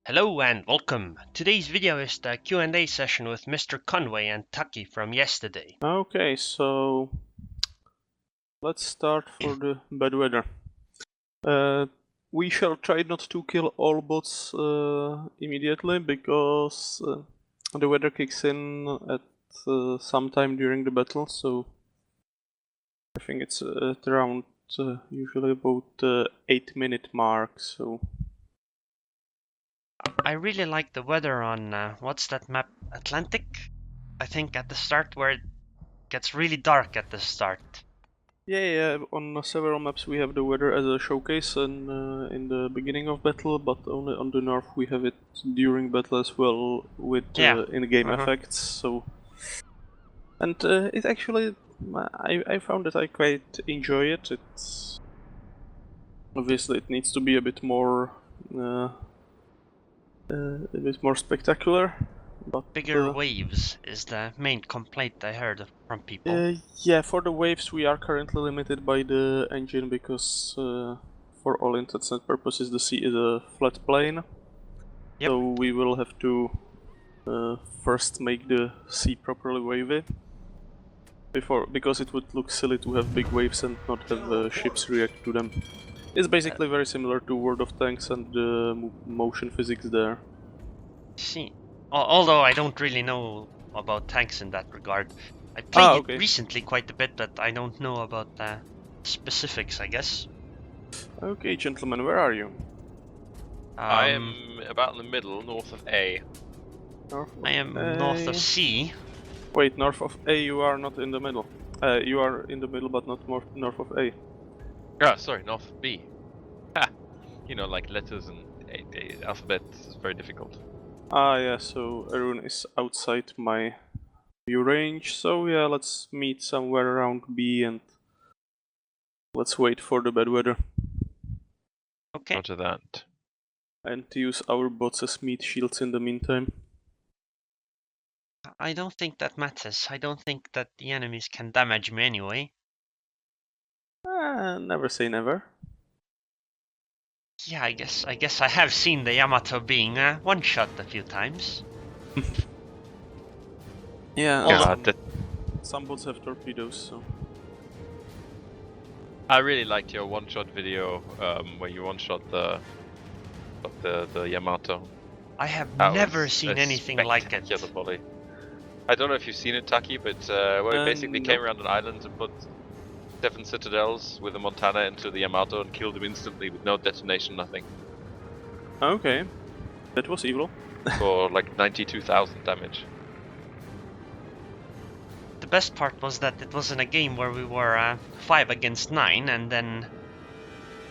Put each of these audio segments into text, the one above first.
Hello and welcome. Today's video is the Q&A session with Mr. Conway and Tucky from yesterday. Okay, so let's start for the bad weather. We shall try not to kill all bots immediately because the weather kicks in at some time during the battle, so I think it's at around usually about 8-minute mark, so... I really like the weather on, what's that map? Atlantic? I think at the start where it gets really dark at the start. Yeah, on several maps we have the weather as a showcase and in the beginning of battle, but only on the north we have it during battle as well with in-game effects. So, and it actually, I found that I quite enjoy it. It's obviously it needs to be a bit more spectacular. But, Bigger waves is the main complaint I heard from people. Yeah, for the waves we are currently limited by the engine because for all intents and purposes the sea is a flat plane. Yep. So we will have to first make the sea properly wavy. Because it would look silly to have big waves and not have ships react to them. It's basically very similar to World of Tanks and the motion physics there. See, although I don't really know about tanks in that regard. I played it recently quite a bit, but I don't know about the specifics, I guess. Okay, gentlemen, where are you? I am about in the middle, north of A. I am north of C. Wait, north of A you are not in the middle. You are in the middle but not north of A. Ah, sorry, north of B. Ha! You know, like letters and alphabet is very difficult. Ah yeah, so Arun is outside my view range, so yeah, let's meet somewhere around B and let's wait for the bad weather. Okay. Roger that. And use our bots as meat shields in the meantime. I don't think that matters. I don't think that the enemies can damage me anyway. Never say never. Yeah, I guess I have seen the Yamato being one-shot a few times. Yeah, some bots have torpedoes, so... I really liked your one-shot video where you one-shot the Yamato. I have never seen anything like it. Volley. I don't know if you've seen it, Taki, but where we basically came around an island and put 7 citadels with a Montana into the Yamato and killed him instantly with no detonation, nothing. Okay, that was evil. For like 92,000 damage. The best part was that it was in a game where we were 5 against 9, and then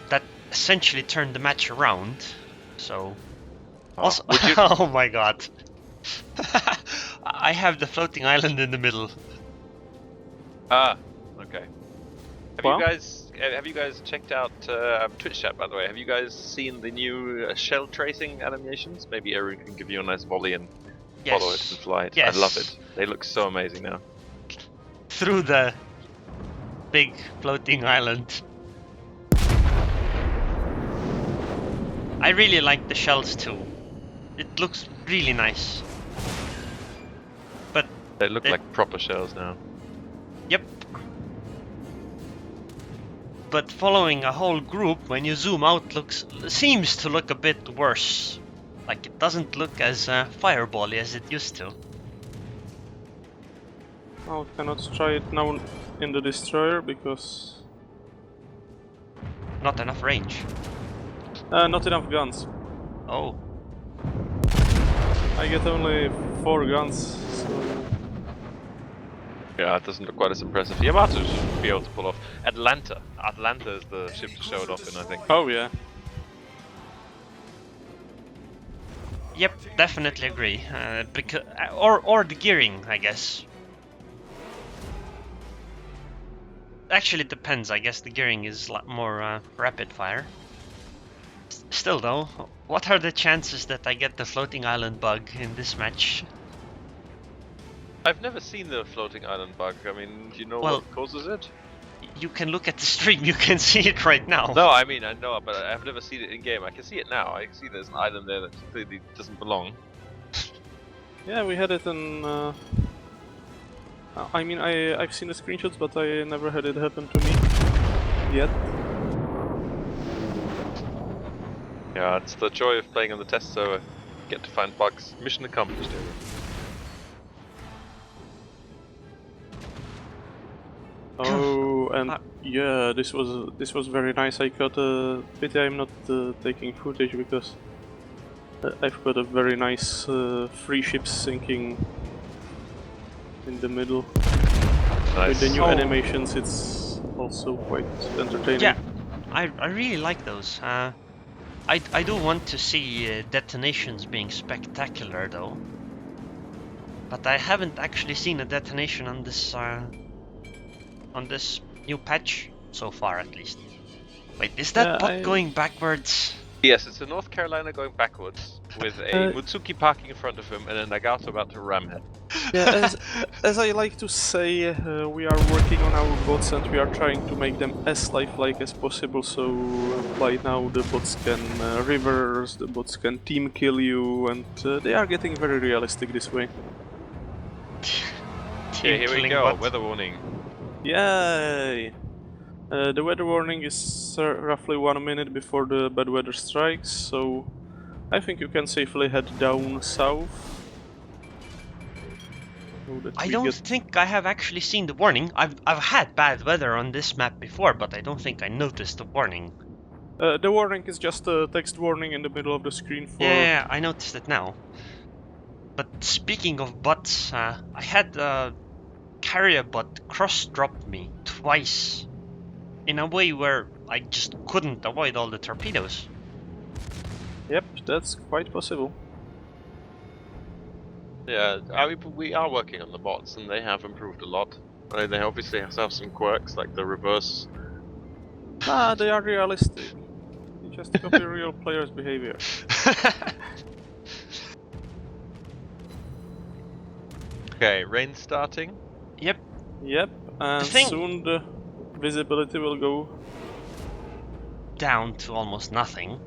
that essentially turned the match around. So, also, oh my god, I have the floating island in the middle. Ah, okay. Have you guys checked out Twitch chat, by the way? Have you guys seen the new shell tracing animations? Maybe Aaron can give you a nice volley and follow it and fly it. Yes. I love it. They look so amazing now. Through the big floating island. I really like the shells too. It looks really nice. But they look like proper shells now. Yep. But following a whole group, when you zoom out, seems to look a bit worse. Like it doesn't look as firebally as it used to. I cannot try it now in the destroyer because... Not enough range. Not enough guns. Oh. I get only 4 guns, so... Yeah, it doesn't look quite as impressive. Yamato should be able to pull off. Atlanta. Atlanta is the ship to show it off in, I think. Oh yeah. Yep, definitely agree. Because or the gearing, I guess. Actually, it depends. I guess the gearing is more rapid fire. Still though, what are the chances that I get the floating island bug in this match? I've never seen the floating island bug. I mean, do you know what causes it? you can look at the stream, you can see it right now. No, I mean, I know, but I've never seen it in game. I can see it now. I can see there's an item there that clearly doesn't belong. Yeah, we had it in. I mean, I've seen the screenshots, but I never had it happen to me yet. Yeah, it's the joy of playing on the test server. Get to find bugs. Mission accomplished. Oh, and yeah, this was very nice. I got a pity I'm not taking footage because I've got a very nice free ship sinking in the middle. Nice. With the new animations, it's also quite entertaining. Yeah, I really like those. I do want to see detonations being spectacular though, but I haven't actually seen a detonation on this new patch so far, at least. Wait, is that bot going backwards? Yes, it's a North Carolina going backwards with a Mutsuki parking in front of him and a Nagato about to ram him. Yeah, as I like to say, we are working on our bots and we are trying to make them as lifelike as possible, so by now the bots can reverse, the bots can team kill you, and they are getting very realistic this way. Okay, here we go, weather warning. Yay! The weather warning is roughly 1 minute before the bad weather strikes, so I think you can safely head down south. I don't think I have actually seen the warning. I've had bad weather on this map before, but I don't think I noticed the warning. The warning is just a text warning in the middle of the screen for... Yeah, I noticed it now. But speaking of bots, I had a carrier bot cross-dropped me twice in a way where I just couldn't avoid all the torpedoes. Yep, that's quite possible. Yeah, I mean, we are working on the bots and they have improved a lot. They obviously have some quirks like the reverse. Ah, they are realistic. You just copy real players' behavior. Okay, rain starting. Yep. Yep, and soon the visibility will go down to almost nothing.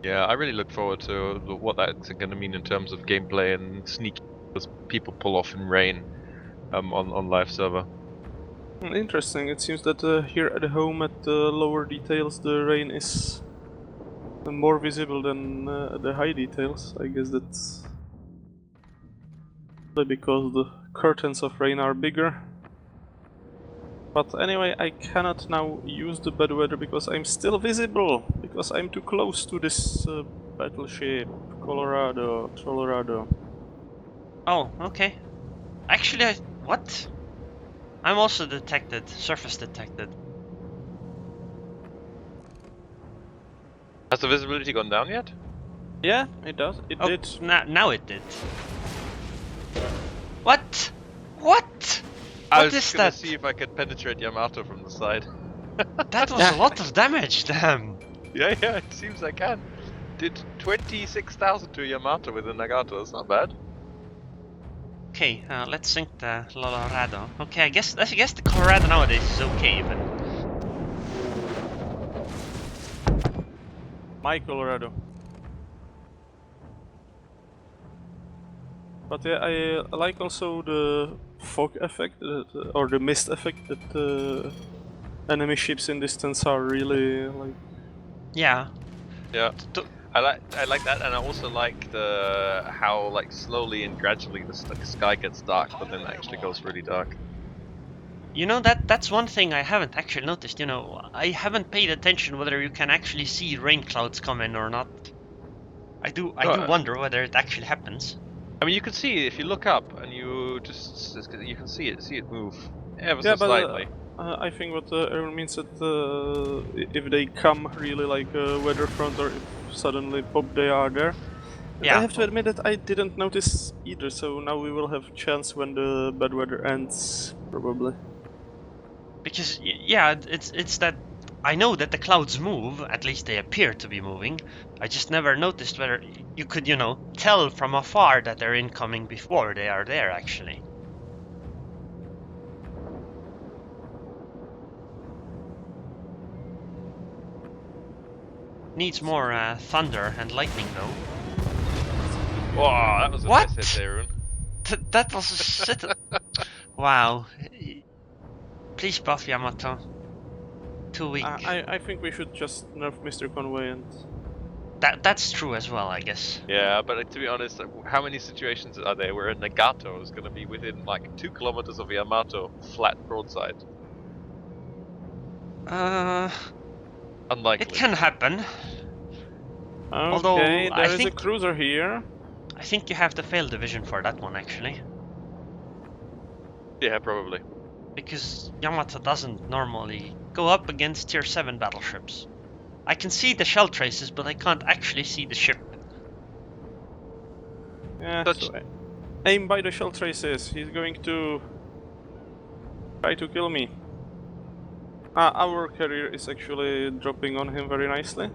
Yeah, I really look forward to what that's going to mean in terms of gameplay and sneaky as people pull off in rain on live server. Interesting. It seems that here at home at the lower details the rain is more visible than the high details. I guess that's because the curtains of rain are bigger. But anyway, I cannot now use the bad weather because I'm still visible, because I'm too close to this battleship, Colorado. Oh, okay. Actually, what? I'm also detected, surface detected. Has the visibility gone down yet? Yeah, it does. It did. Now it did. What? What? I was gonna see if I could penetrate Yamato from the side. That was a lot of damage, damn. Yeah, it seems I can. Did 26,000 to Yamato with the Nagato, that's not bad. Okay, let's sink the Colorado. Okay, I guess the Colorado nowadays is okay, but... My Colorado. But yeah, I like also the fog effect, or the mist effect that enemy ships in distance are really like... Yeah. Yeah. I like that, and I also like how like slowly and gradually the sky gets dark, but then it actually goes really dark. You know, that's one thing I haven't actually noticed. You know, I haven't paid attention whether you can actually see rain clouds coming or not. I do wonder whether it actually happens. I mean, you can see if you look up and you you can see it move ever so slightly. I think what Aaron means that if they come really like a weather front, or if suddenly pop they are there. Yeah. I have to admit that I didn't notice either, so now we will have chance when the bad weather ends, probably. Because yeah, it's that I know that the clouds move, at least they appear to be moving. I just never noticed whether you could, you know, tell from afar that they're incoming before they are there actually. needs more thunder and lightning though. Wow, that was a What? nice hit there, Rune. That was a shit. Wow. Please buff Yamato. Too weak. I think we should just nerf Mr. Conway and... That's true as well, I guess. Yeah, but to be honest, how many situations are there where a Nagato is going to be within like 2 kilometers of Yamato, flat broadside? Unlikely. It can happen. Okay, Although, there I is think- a cruiser here. I think you have the fail division for that one actually. Yeah, probably. Because Yamato doesn't normally go up against tier 7 battleships. I can see the shell traces, but I can't actually see the ship. Yeah, Touch. so aim by the shell traces. He's going to try to kill me. Our carrier is actually dropping on him very nicely.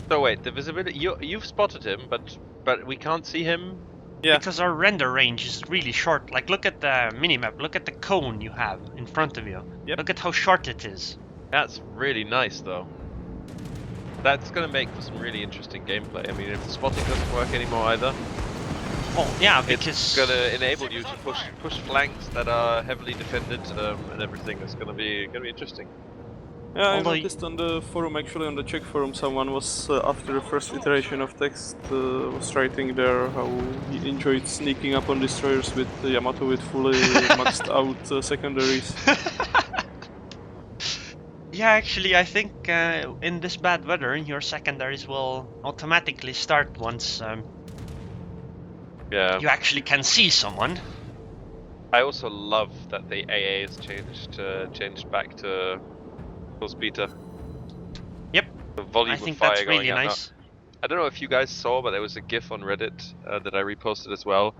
So wait, the visibility, you've spotted him, but we can't see him? Yeah. Because our render range is really short. Like, look at the minimap, look at the cone you have in front of you. Yep. Look at how short it is. That's really nice though. That's going to make for some really interesting gameplay. I mean, if the spotting doesn't work anymore either, Oh, yeah, because... it's going to enable you to push flanks that are heavily defended and everything. It's going to be interesting. Yeah, I Although noticed on the forum, actually on the Czech forum, someone was, after the first iteration of text, was writing there how he enjoyed sneaking up on destroyers with Yamato with fully maxed out secondaries. Yeah, actually, I think in this bad weather, your secondaries will automatically start once Yeah. you actually can see someone. I also love that the AA has changed back to full speeder. Yep. The volume I think of fire that's going really out now. nice. I don't know if you guys saw, but there was a GIF on Reddit that I reposted as well.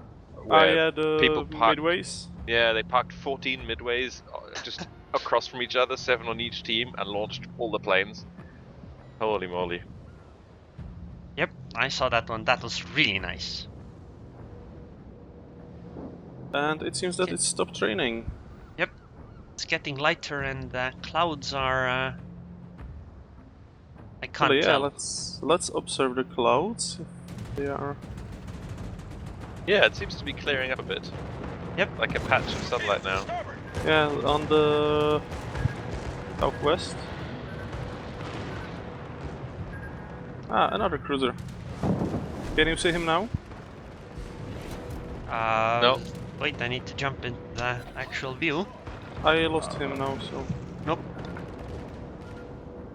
Where Yeah, the people parked- midways. Yeah, they parked 14 midways just across from each other, 7 on each team, and launched all the planes. Holy moly. Yep, I saw that one. That was really nice. And it seems that Okay. it stopped raining. It's getting lighter and the clouds are... I can't Well, yeah, tell. let's observe the clouds. If they are... Yeah, it seems to be clearing up a bit. Yep. Like a patch of sunlight now. Yeah, on the southwest. Another cruiser. Can you see him now? No. Wait, I need to jump in the actual view. I lost him now, so... Nope.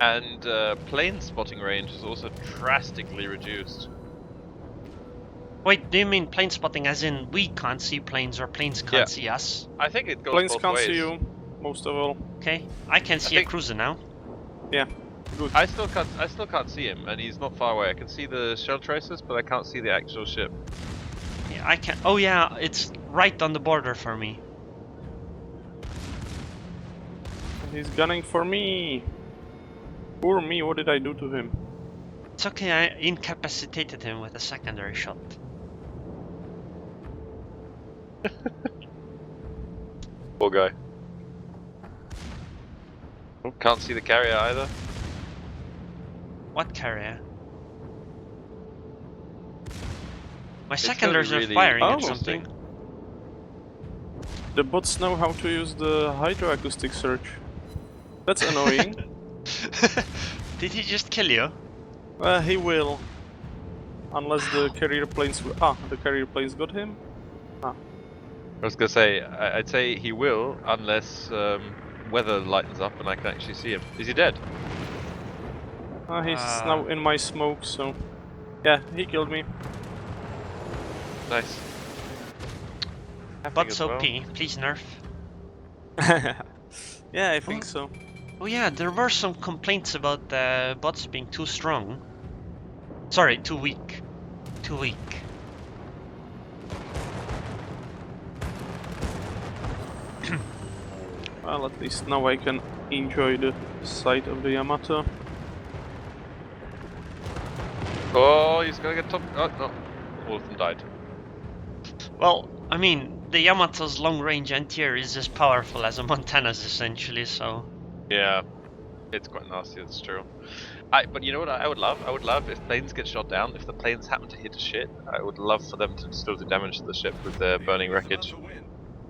And plane spotting range is also drastically reduced. Wait, do you mean plane spotting as in we can't see planes or planes can't Yeah. see us? I think it goes Planes both can't ways. see you, most of all. Okay, I can see a think- cruiser now. Yeah, good. I still can't see him, and he's not far away. I can see the shell traces, but I can't see the actual ship. Yeah, I can. Oh yeah, it's right on the border for me. He's gunning for me! Poor me, what did I do to him? It's okay, I incapacitated him with a secondary shot. Poor guy. Can't see the carrier either. What carrier? My It's gonna be secondaries are really firing at interesting. something. The bots know how to use the hydroacoustic search. That's annoying. Did he just kill you? He will. Unless the carrier planes... the carrier planes got him? I was gonna say, I'd say he will, unless weather lightens up and I can actually see him. Is he dead? He's now in my smoke, so... Yeah, he killed me. Nice. Bots as well. OP, please nerf. Yeah, I think so. Oh yeah, there were some complaints about the bots being too strong. Sorry, too weak. Too weak. Well, at least now I can enjoy the sight of the Yamato. Oh, he's gonna get top. Oh no, all of them died. Well, I mean, the Yamato's long-range anti-air is as powerful as a Montana's essentially, so... Yeah, it's quite nasty. That's true. But you know what I would love? I would love if planes get shot down. If the planes happen to hit a ship, I would love for them to still do damage to the ship with their burning wreckage.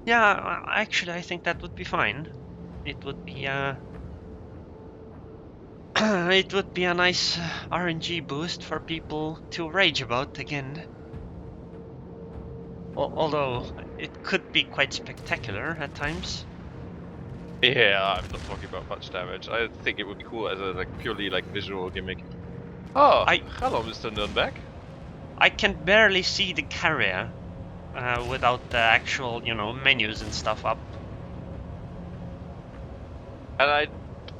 Yeah, actually, I think that would be fine. It would be it would be a nice RNG boost for people to rage about again. Although it could be quite spectacular at times. Yeah, I'm not talking about much damage. I think it would be cool as a purely visual gimmick. Oh, hello, Mr. Nürnberg. I can barely see the carrier without the actual, menus and stuff up. And I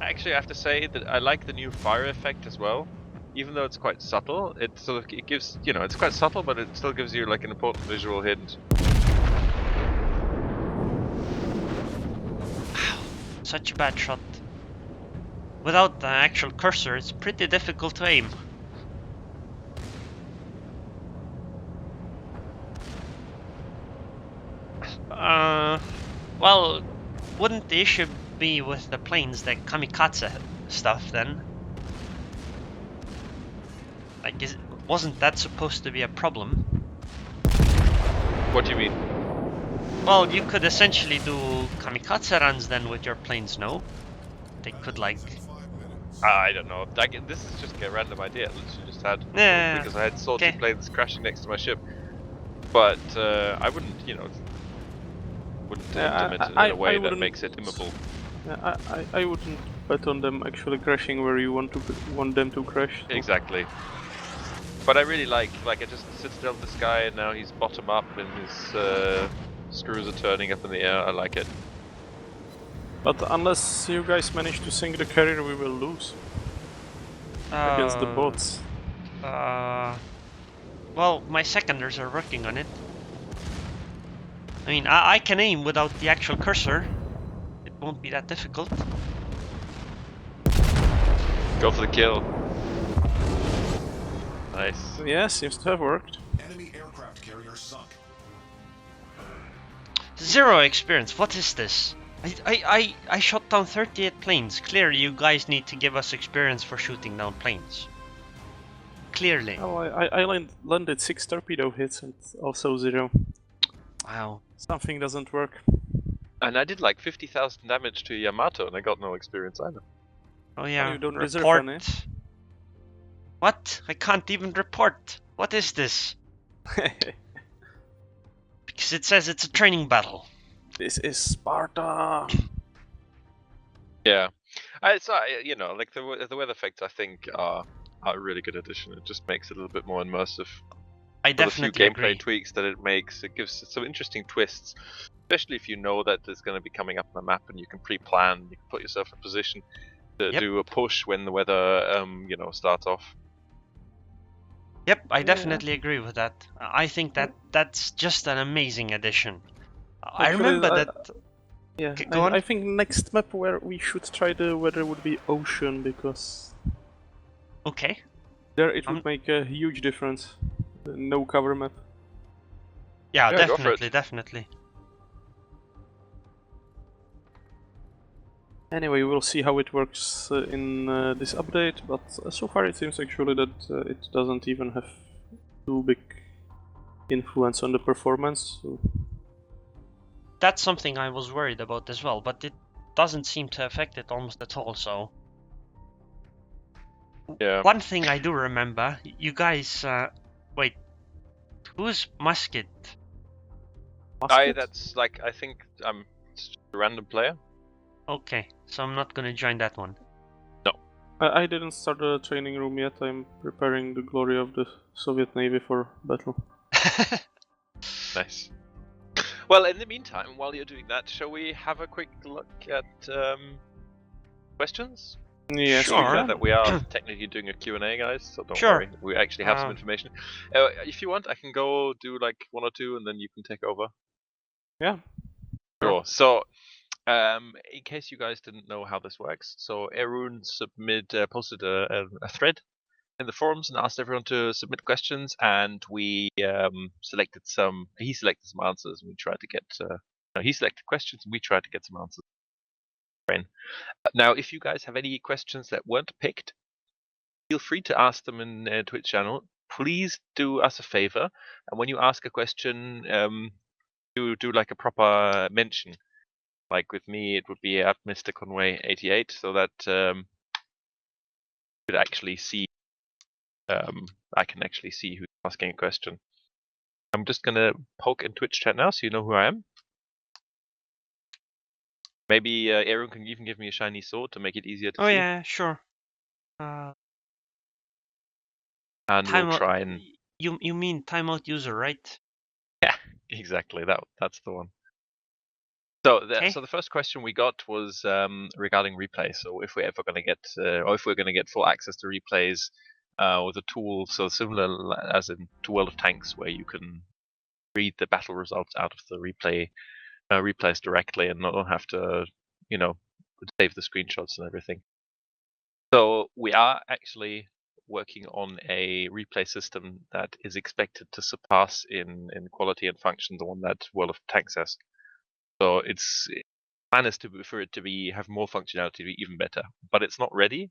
actually have to say that I like the new fire effect as well. Even though it's quite subtle, it gives, it's quite subtle, but it still gives you an important visual hint. Wow, such a bad shot. Without the actual cursor, it's pretty difficult to aim. Well, wouldn't the issue be with the planes, the kamikaze stuff then? Wasn't that supposed to be a problem? What do you mean? Well, you could essentially do kamikaze runs then with your planes, no? They could I don't know. This is just a random idea I literally just had. Yeah. Because I had saw two planes crashing next to my ship. But I wouldn't, implement it in a way that makes it immable. Yeah, I wouldn't bet on them actually crashing where you want them to crash. So. Exactly. But I really like I just sit still with this guy and now he's bottom up and his screws are turning up in the air. I like it. But unless you guys manage to sink the carrier, we will lose against the bots. Well, my seconders are working on it. I mean, I can aim without the actual cursor. It won't be that difficult. Go for the kill. Nice. Yeah, seems to have worked. Enemy aircraft carrier sunk. 0 experience. What is this? I shot down 38 planes. Clearly, you guys need to give us experience for shooting down planes. Clearly. Oh, I landed 6 torpedo hits and also 0. Wow. Something doesn't work. And I did 50,000 damage to Yamato and I got no experience either. Oh yeah, you don't deserve report. any. What? I can't even report. What is this? Because it says it's a training battle. This is Sparta. Yeah, it's the weather effects I think are a really good addition. It just makes it a little bit more immersive. I definitely a few gameplay tweaks that it makes, it gives some interesting twists, especially if you know that there's going to be coming up on the map and you can pre-plan, you can put yourself in a position to do a push when the weather, starts off. Yep, I definitely agree with that. I think that's just an amazing addition. I remember that. Yeah, Go on. I think next map where we should try the weather would be ocean because. Okay. There it would make a huge difference. No cover map. Yeah, definitely. Anyway, we'll see how it works in this update, but so far it seems actually that it doesn't even have too big influence on the performance. So. That's something I was worried about as well, but it doesn't seem to affect it almost at all, so... Yeah. One thing I do remember, you guys... wait, who's Musket? That's I think I'm just a random player. Okay, so I'm not gonna join that one. No. I didn't start the training room yet, I'm preparing the glory of the Soviet Navy for battle. Nice. Well, in the meantime, while you're doing that, shall we have a quick look at questions? Yeah, sure. That we are technically doing a Q&A, guys, so don't worry. We actually have some information. If you want, I can go do 1 or 2 and then you can take over. Yeah. Sure. So, in case you guys didn't know how this works, so Arun posted a thread in the forums and asked everyone to submit questions, and we selected some. He selected some answers, and we tried to get. He selected questions, and we tried to get some answers. Now, if you guys have any questions that weren't picked, feel free to ask them in their Twitch channel. Please do us a favor, and when you ask a question, do like a proper mention. Like with me, it would be at Mr. Conway 88, so that you could actually see. I can actually see who's asking a question. I'm just gonna poke in Twitch chat now, so you know who I am. Maybe Aaron can even give me a shiny sword to make it easier to see. Oh yeah, sure. And we'll try and. You mean timeout user, right? Yeah, exactly. That's the one. So Okay. So the first question we got was regarding replay. So if we're ever going to get, or if we're going to get full access to replays with a tool, so similar as in to World of Tanks, where you can read the battle results out of the replays directly and not have to, save the screenshots and everything. So we are actually working on a replay system that is expected to surpass in quality and function the one that World of Tanks has. So its plan is for it to have more functionality, to be even better. But it's not ready,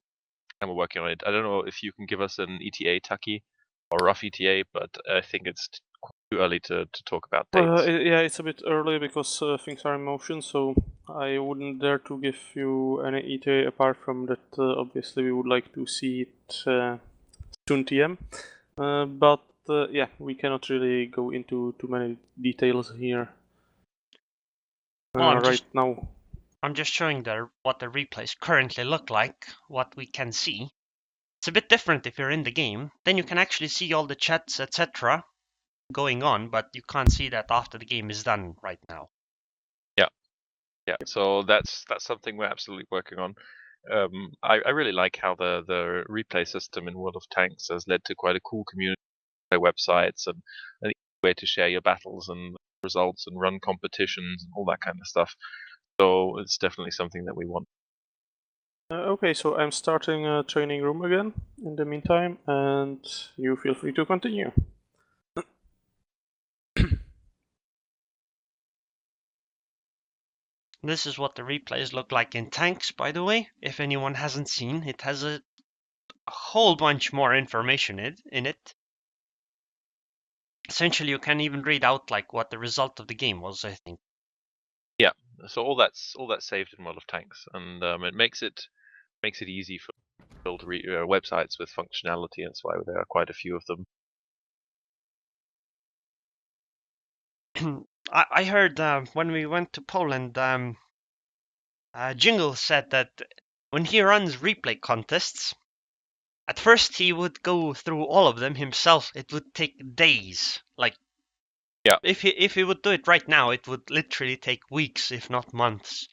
and we're working on it. I don't know if you can give us an ETA, Taki, or rough ETA, but I think it's too early to talk about dates. Yeah, it's a bit early because things are in motion, so I wouldn't dare to give you any ETA apart from that. Obviously, we would like to see it soon TM, but yeah, we cannot really go into too many details here now. I'm just showing what the replays currently look like, what we can see. It's a bit different if you're in the game. Then you can actually see all the chats, etc. going on, but you can't see that after the game is done right now. Yeah. So that's something we're absolutely working on. I really like how the replay system in World of Tanks has led to quite a cool community, websites, and an easy way to share your battles and results and run competitions and all that kind of stuff. So it's definitely something that we want. Okay, so I'm starting a training room again in the meantime, and you feel free to continue. This is what the replays look like in Tanks, by the way. If anyone hasn't seen, it has a whole bunch more information in it. Essentially, you can even read out like what the result of the game was, I think. Yeah, so all that's saved in World of Tanks, and it makes it easy for people to read websites with functionality, and that's why there are quite a few of them. I heard when we went to Poland, Jingle said that when he runs replay contests, at first he would go through all of them himself. It would take days. Like, yeah, if he would do it right now, it would literally take weeks, if not months.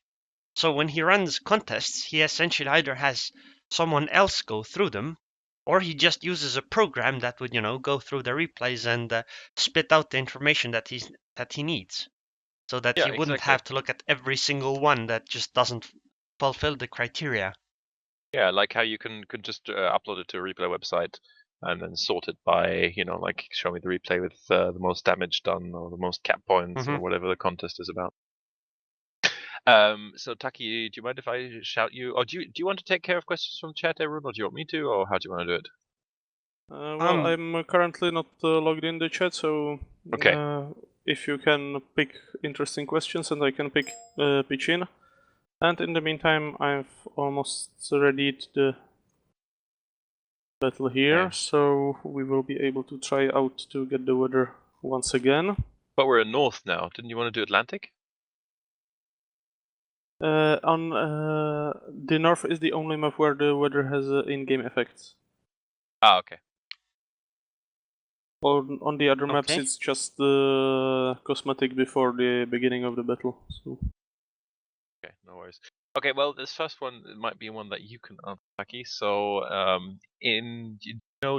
So when he runs contests, he essentially either has someone else go through them, or he just uses a program that would, go through the replays and spit out the information that he needs, so that he wouldn't have to look at every single one that just doesn't fulfill the criteria. Yeah, like how you can just upload it to a replay website and then sort it by, like show me the replay with the most damage done or the most cap points or whatever the contest is about. So Taki, do you mind if I shout you, or do you want to take care of questions from chat, everyone, or do you want me to, or how do you want to do it? Well, I'm currently not logged in the chat, so okay. If you can pick interesting questions and I can pitch in. And in the meantime, I've almost readied the battle here, so we will be able to try out to get the weather once again. But we're in North now. Didn't you want to do Atlantic? On the North is the only map where the weather has in-game effects. Ah, okay. On the other maps, it's just the cosmetic before the beginning of the battle. So. Okay, no worries. Okay, well, this first one might be one that you can answer, Taki. So,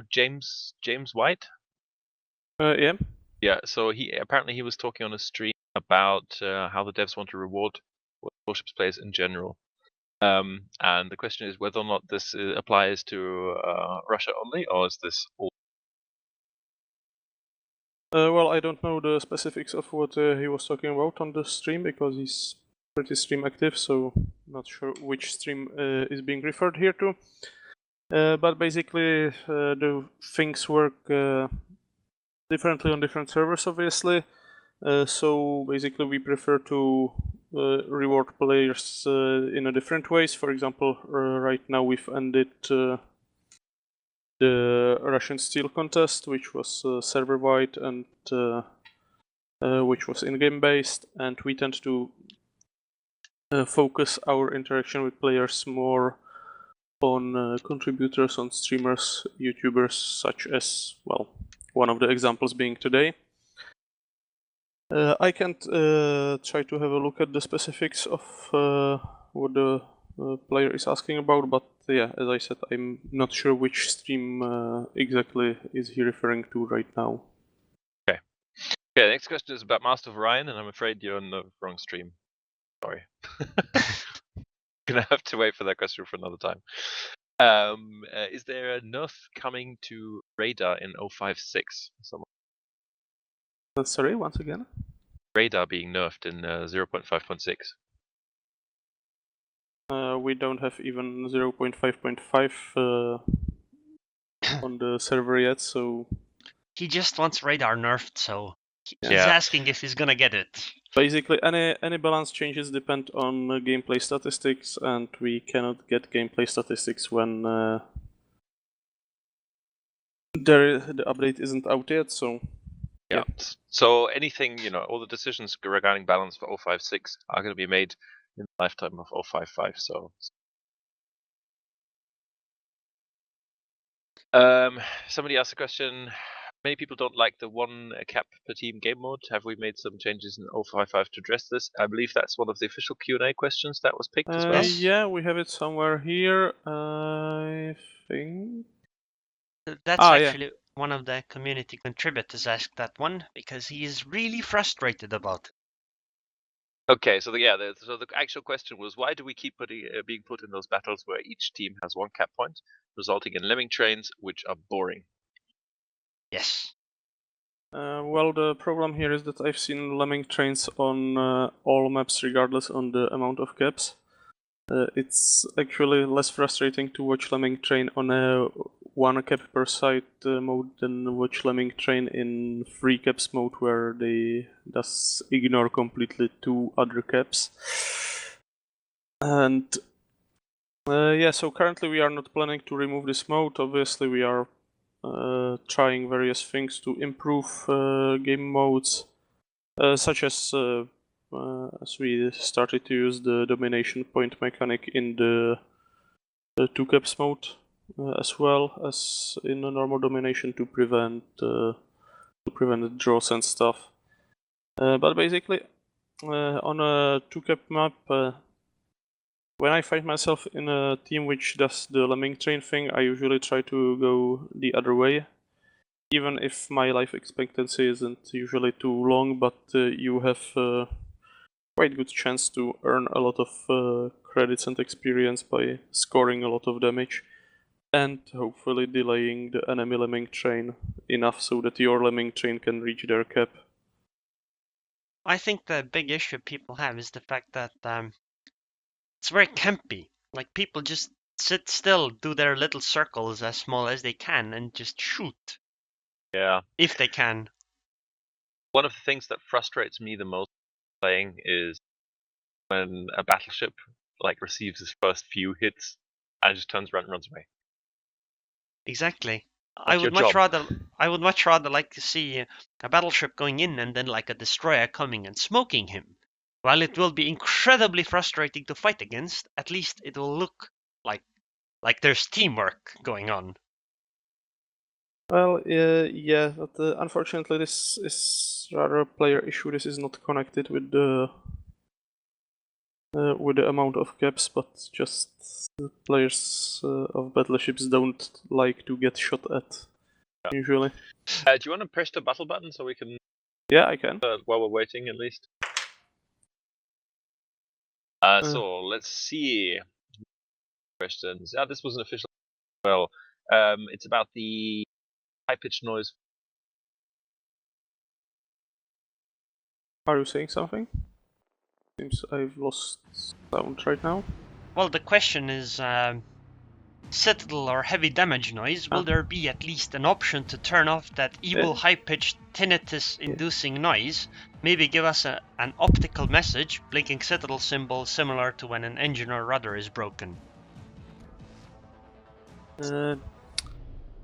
James White? Yeah. Yeah. So he was talking on a stream about how the devs want to reward warships players in general. And the question is whether or not this applies to Russia only, or is this all? Well, I don't know the specifics of what he was talking about on the stream because he's pretty stream active, so not sure which stream is being referred here to. But basically, the things work differently on different servers, obviously. So basically, we prefer to reward players in a different ways. For example, right now we've ended the Russian Steel contest, which was server-wide and which was in-game based, and we tend to focus our interaction with players more on contributors, on streamers, YouTubers, such as, well, one of the examples being today. I can't try to have a look at the specifics of what the player is asking about, but yeah, as I said, I'm not sure which stream exactly is he referring to right now. Okay. Okay, the next question is about Master of Orion, and I'm afraid you're on the wrong stream. Sorry. Gonna have to wait for that question for another time. Is there a nerf coming to Radar in 056? Sorry, once again? Radar being nerfed in 0.5.6. We don't have even 0.5.5 on the server yet, so... He just wants radar nerfed, so he's Yeah. asking if he's gonna get it. Basically, any balance changes depend on gameplay statistics, and we cannot get gameplay statistics when the update isn't out yet, so... Yeah. So anything, all the decisions regarding balance for 056 are going to be made in the lifetime of 055. So, somebody asked a question. Many people don't like the one cap per team game mode. Have we made some changes in 055 to address this? I believe that's one of the official Q&A questions that was picked as well. Yeah, we have it somewhere here, I think. That's actually one of the community contributors asked that one, because he is really frustrated about it. Okay, so the actual question was, why do we keep being put in those battles where each team has one cap point, resulting in lemming trains, which are boring? Yes. Well, the problem here is that I've seen lemming trains on all maps, regardless on the amount of caps. It's actually less frustrating to watch lemming train on a 1 cap per side mode than watch lemming train in 3 caps mode, where they just ignore completely 2 other caps. And yeah, so currently we are not planning to remove this mode. Obviously, we are trying various things to improve game modes, such as we started to use the domination point mechanic in the 2 caps mode, as well as in a normal domination to prevent draws and stuff. But basically, on a 2 cap map, when I find myself in a team which does the lemming train thing, I usually try to go the other way. Even if my life expectancy isn't usually too long, but you have quite good chance to earn a lot of credits and experience by scoring a lot of damage, and hopefully delaying the enemy lemming train enough so that your lemming train can reach their cap. I think the big issue people have is the fact that it's very campy. Like, people just sit still, do their little circles as small as they can, and just shoot. Yeah. If they can. One of the things that frustrates me the most playing is when a battleship receives its first few hits and just turns around and runs away. Exactly. Not I your would much job. rather like to see a battleship going in and then like a destroyer coming and smoking him. While it will be incredibly frustrating to fight against, at least it will look like there's teamwork going on. Well, yeah, but unfortunately this is rather a player issue. This is not connected with the amount of caps, but just the players of battleships don't like to get shot at, usually. Do you want to press the battle button so we can... Yeah, I can. While we're waiting, at least. So, let's see. Questions. Yeah, this was an official... Well, it's about the high-pitched noise. Are you saying something? Seems I've lost sound right now. Well, the question is, Citadel or heavy damage noise, will there be at least an option to turn off that evil high-pitched tinnitus-inducing noise? Maybe give us an optical message, blinking Citadel symbol similar to when an engine or rudder is broken.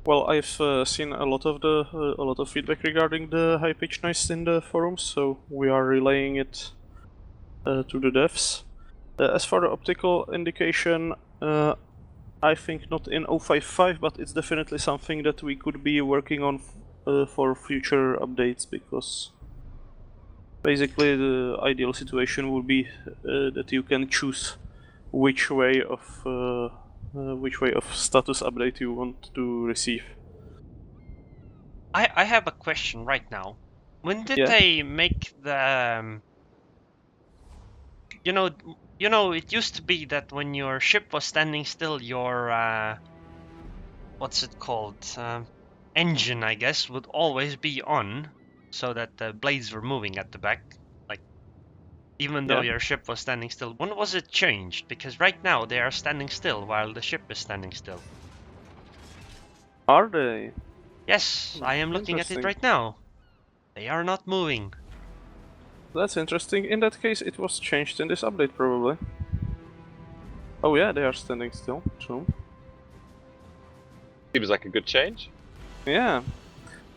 Well, I've seen a lot of feedback regarding the high-pitched noise in the forums, so we are relaying it to the devs. As for the optical indication, I think not in 055, but it's definitely something that we could be working on for future updates, because basically the ideal situation would be that you can choose which way of status update you want to receive. I have a question right now. When did they make the you know, it used to be that when your ship was standing still, your what's it called? Engine, I guess, would always be on, so that the blades were moving at the back, like even though your ship was standing still. When was it changed? Because right now they are standing still while the ship is standing still. Are they? Yes, I am looking at it right now. They are not moving. That's interesting. In that case, it was changed in this update, probably. Oh yeah, they are standing still. True. Seems like a good change. Yeah.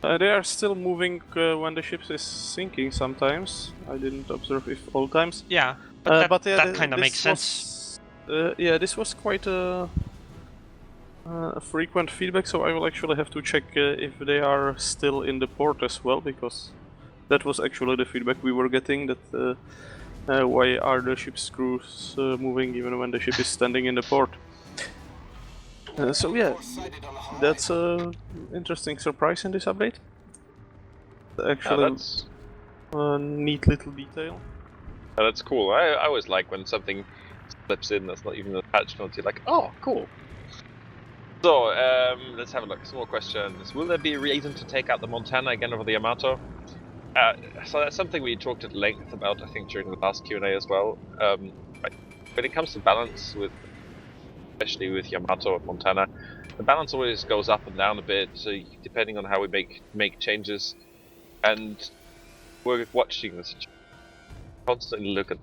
They are still moving when the ship is sinking sometimes. I didn't observe if all times. Yeah, but that kind of makes sense. Yeah, this was quite a frequent feedback, so I will actually have to check if they are still in the port as well, because that was actually the feedback we were getting, that why are the ship's crews moving even when the ship is standing in the port. So yeah, that's an interesting surprise in this update. Actually, that's a neat little detail. that's cool. I always like when something slips in that's not even a patch note. You're like, oh, cool. So, let's have a look. Some more questions. Will there be a reason to take out the Montana again over the Yamato? So that's something we talked at length about, I think, during the last Q&A as well. When it comes to balance, especially with Yamato and Montana, the balance always goes up and down a bit, so depending on how we make changes. And we're watching this, constantly look at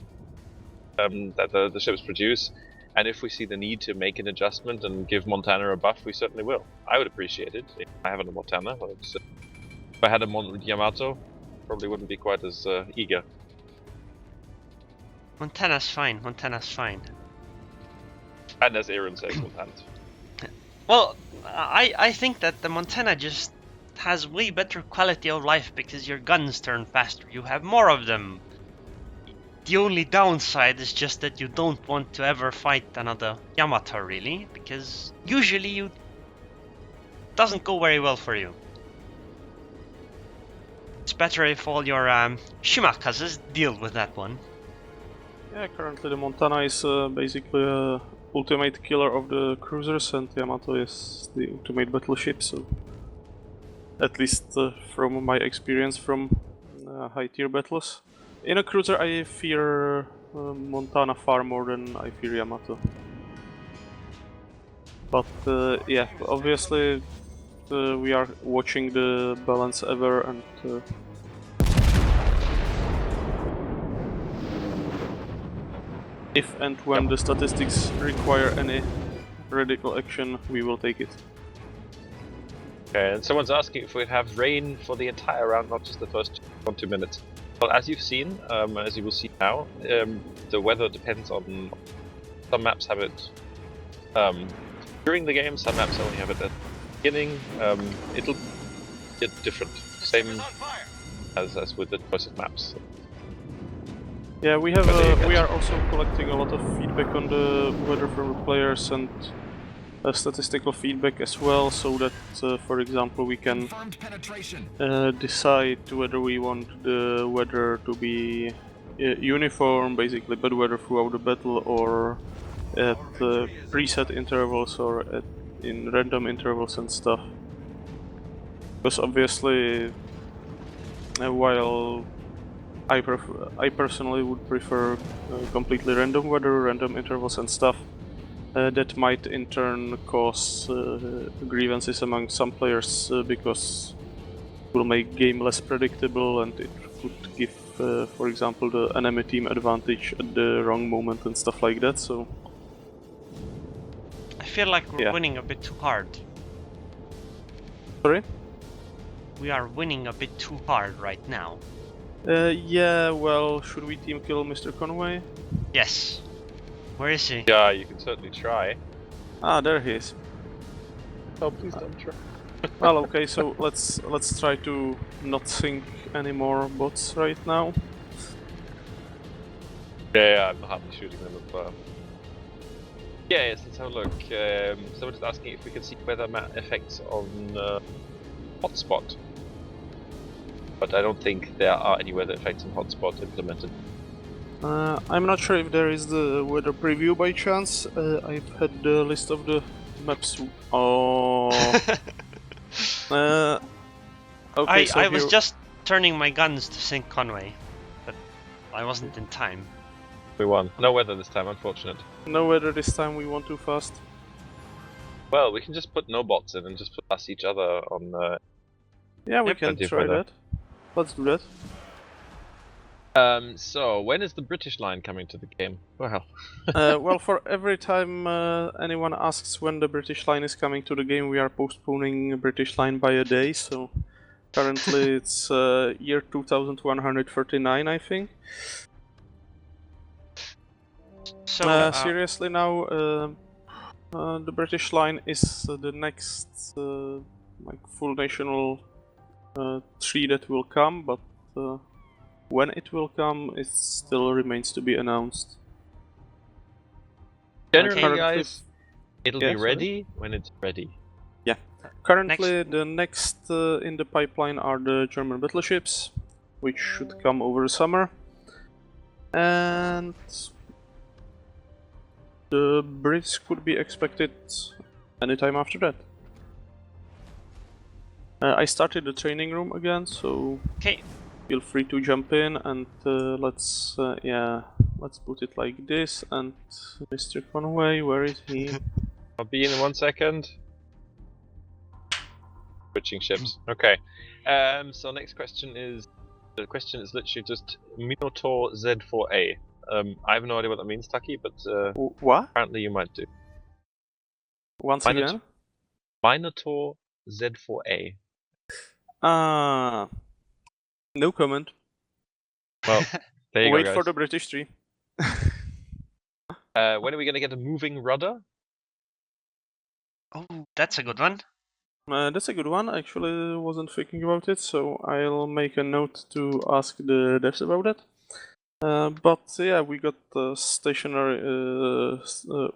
that the ships produce. And if we see the need to make an adjustment and give Montana a buff, we certainly will. I would appreciate it. If I have a Montana, but if I had a Yamato, probably wouldn't be quite as eager. Montana's fine. Montana's fine. And as Aaron says, Montana's. Well, I think that the Montana just has way better quality of life because your guns turn faster. You have more of them. The only downside is just that you don't want to ever fight another Yamato, really, because usually it doesn't go very well for you. It's better if all your Shimakazes deal with that one. Yeah, currently the Montana is basically a ultimate killer of the cruisers, and Yamato is the ultimate battleship, so at least from my experience from high tier battles. In a cruiser I fear Montana far more than I fear Yamato. But yeah, obviously we are watching the balance ever, and if and when the statistics require any radical action, we will take it. Okay, and someone's asking if we'd have rain for the entire round, not just the first 1-2 minutes. Well, as you've seen, as you will see now, the weather depends on... Some maps have it during the game, some maps only have it at the beginning. It'll get different, same as with the choice of maps. Yeah, we have we are also collecting a lot of feedback on the weather from the players, and statistical feedback as well, so that, for example, we can decide whether we want the weather to be uniform, basically bad weather throughout the battle, or at preset intervals, or in random intervals and stuff. Because obviously, while I personally would prefer completely random weather, random intervals and stuff, that might in turn cause grievances among some players because it will make game less predictable and it could give, for example, the enemy team advantage at the wrong moment and stuff like that. So I feel like we're winning a bit too hard. Sorry? We are winning a bit too hard right now. Yeah, well, should we team kill Mr. Conway? Yes. Where is he? Yeah, you can certainly try. Ah, there he is. Oh, please don't try. Well, okay, so let's try to not sink any more bots right now. Yeah, I'm happy shooting them up. Yes, let's have a look. Someone's asking if we can see weather map effects on Hotspot. But I don't think there are any weather effects on Hotspot implemented. I'm not sure if there is the weather preview by chance. I've had the list of the maps. Oh. Okay, so I was just turning my guns to sink Conway, but I wasn't in time. We won. No weather this time, unfortunate. No weather this time, we won too fast. Well, we can just put no bots in and just pass each other on. Yeah, we can try that. Let's do that. So when is the British line coming to the game? Well, well, for every time anyone asks when the British line is coming to the game, we are postponing British line by a day. So currently it's year 2139, I think. So seriously now, the British line is the next like full national tree that will come, but when it will come, it still remains to be announced. Generally, guys, it'll be ready when it's ready. Yeah. Currently, the next in the pipeline are the German battleships, which should come over the summer. And the Brits could be expected anytime after that. I started the training room again, so feel free to jump in and let's put it like this. And Mr. Conway, where is he? I'll be in 1 second. Switching ships. Okay. So next question is literally just Minotaur Z4A. I have no idea what that means, Taki, but what? Apparently you might do. Once again? Minotaur Z4A. No comment. Well, there you Wait go, guys. for the British tree. When are we gonna get a moving rudder? Oh, that's a good one. That's a good one. Actually, wasn't thinking about it, so I'll make a note to ask the devs about it. But yeah, we got stationary.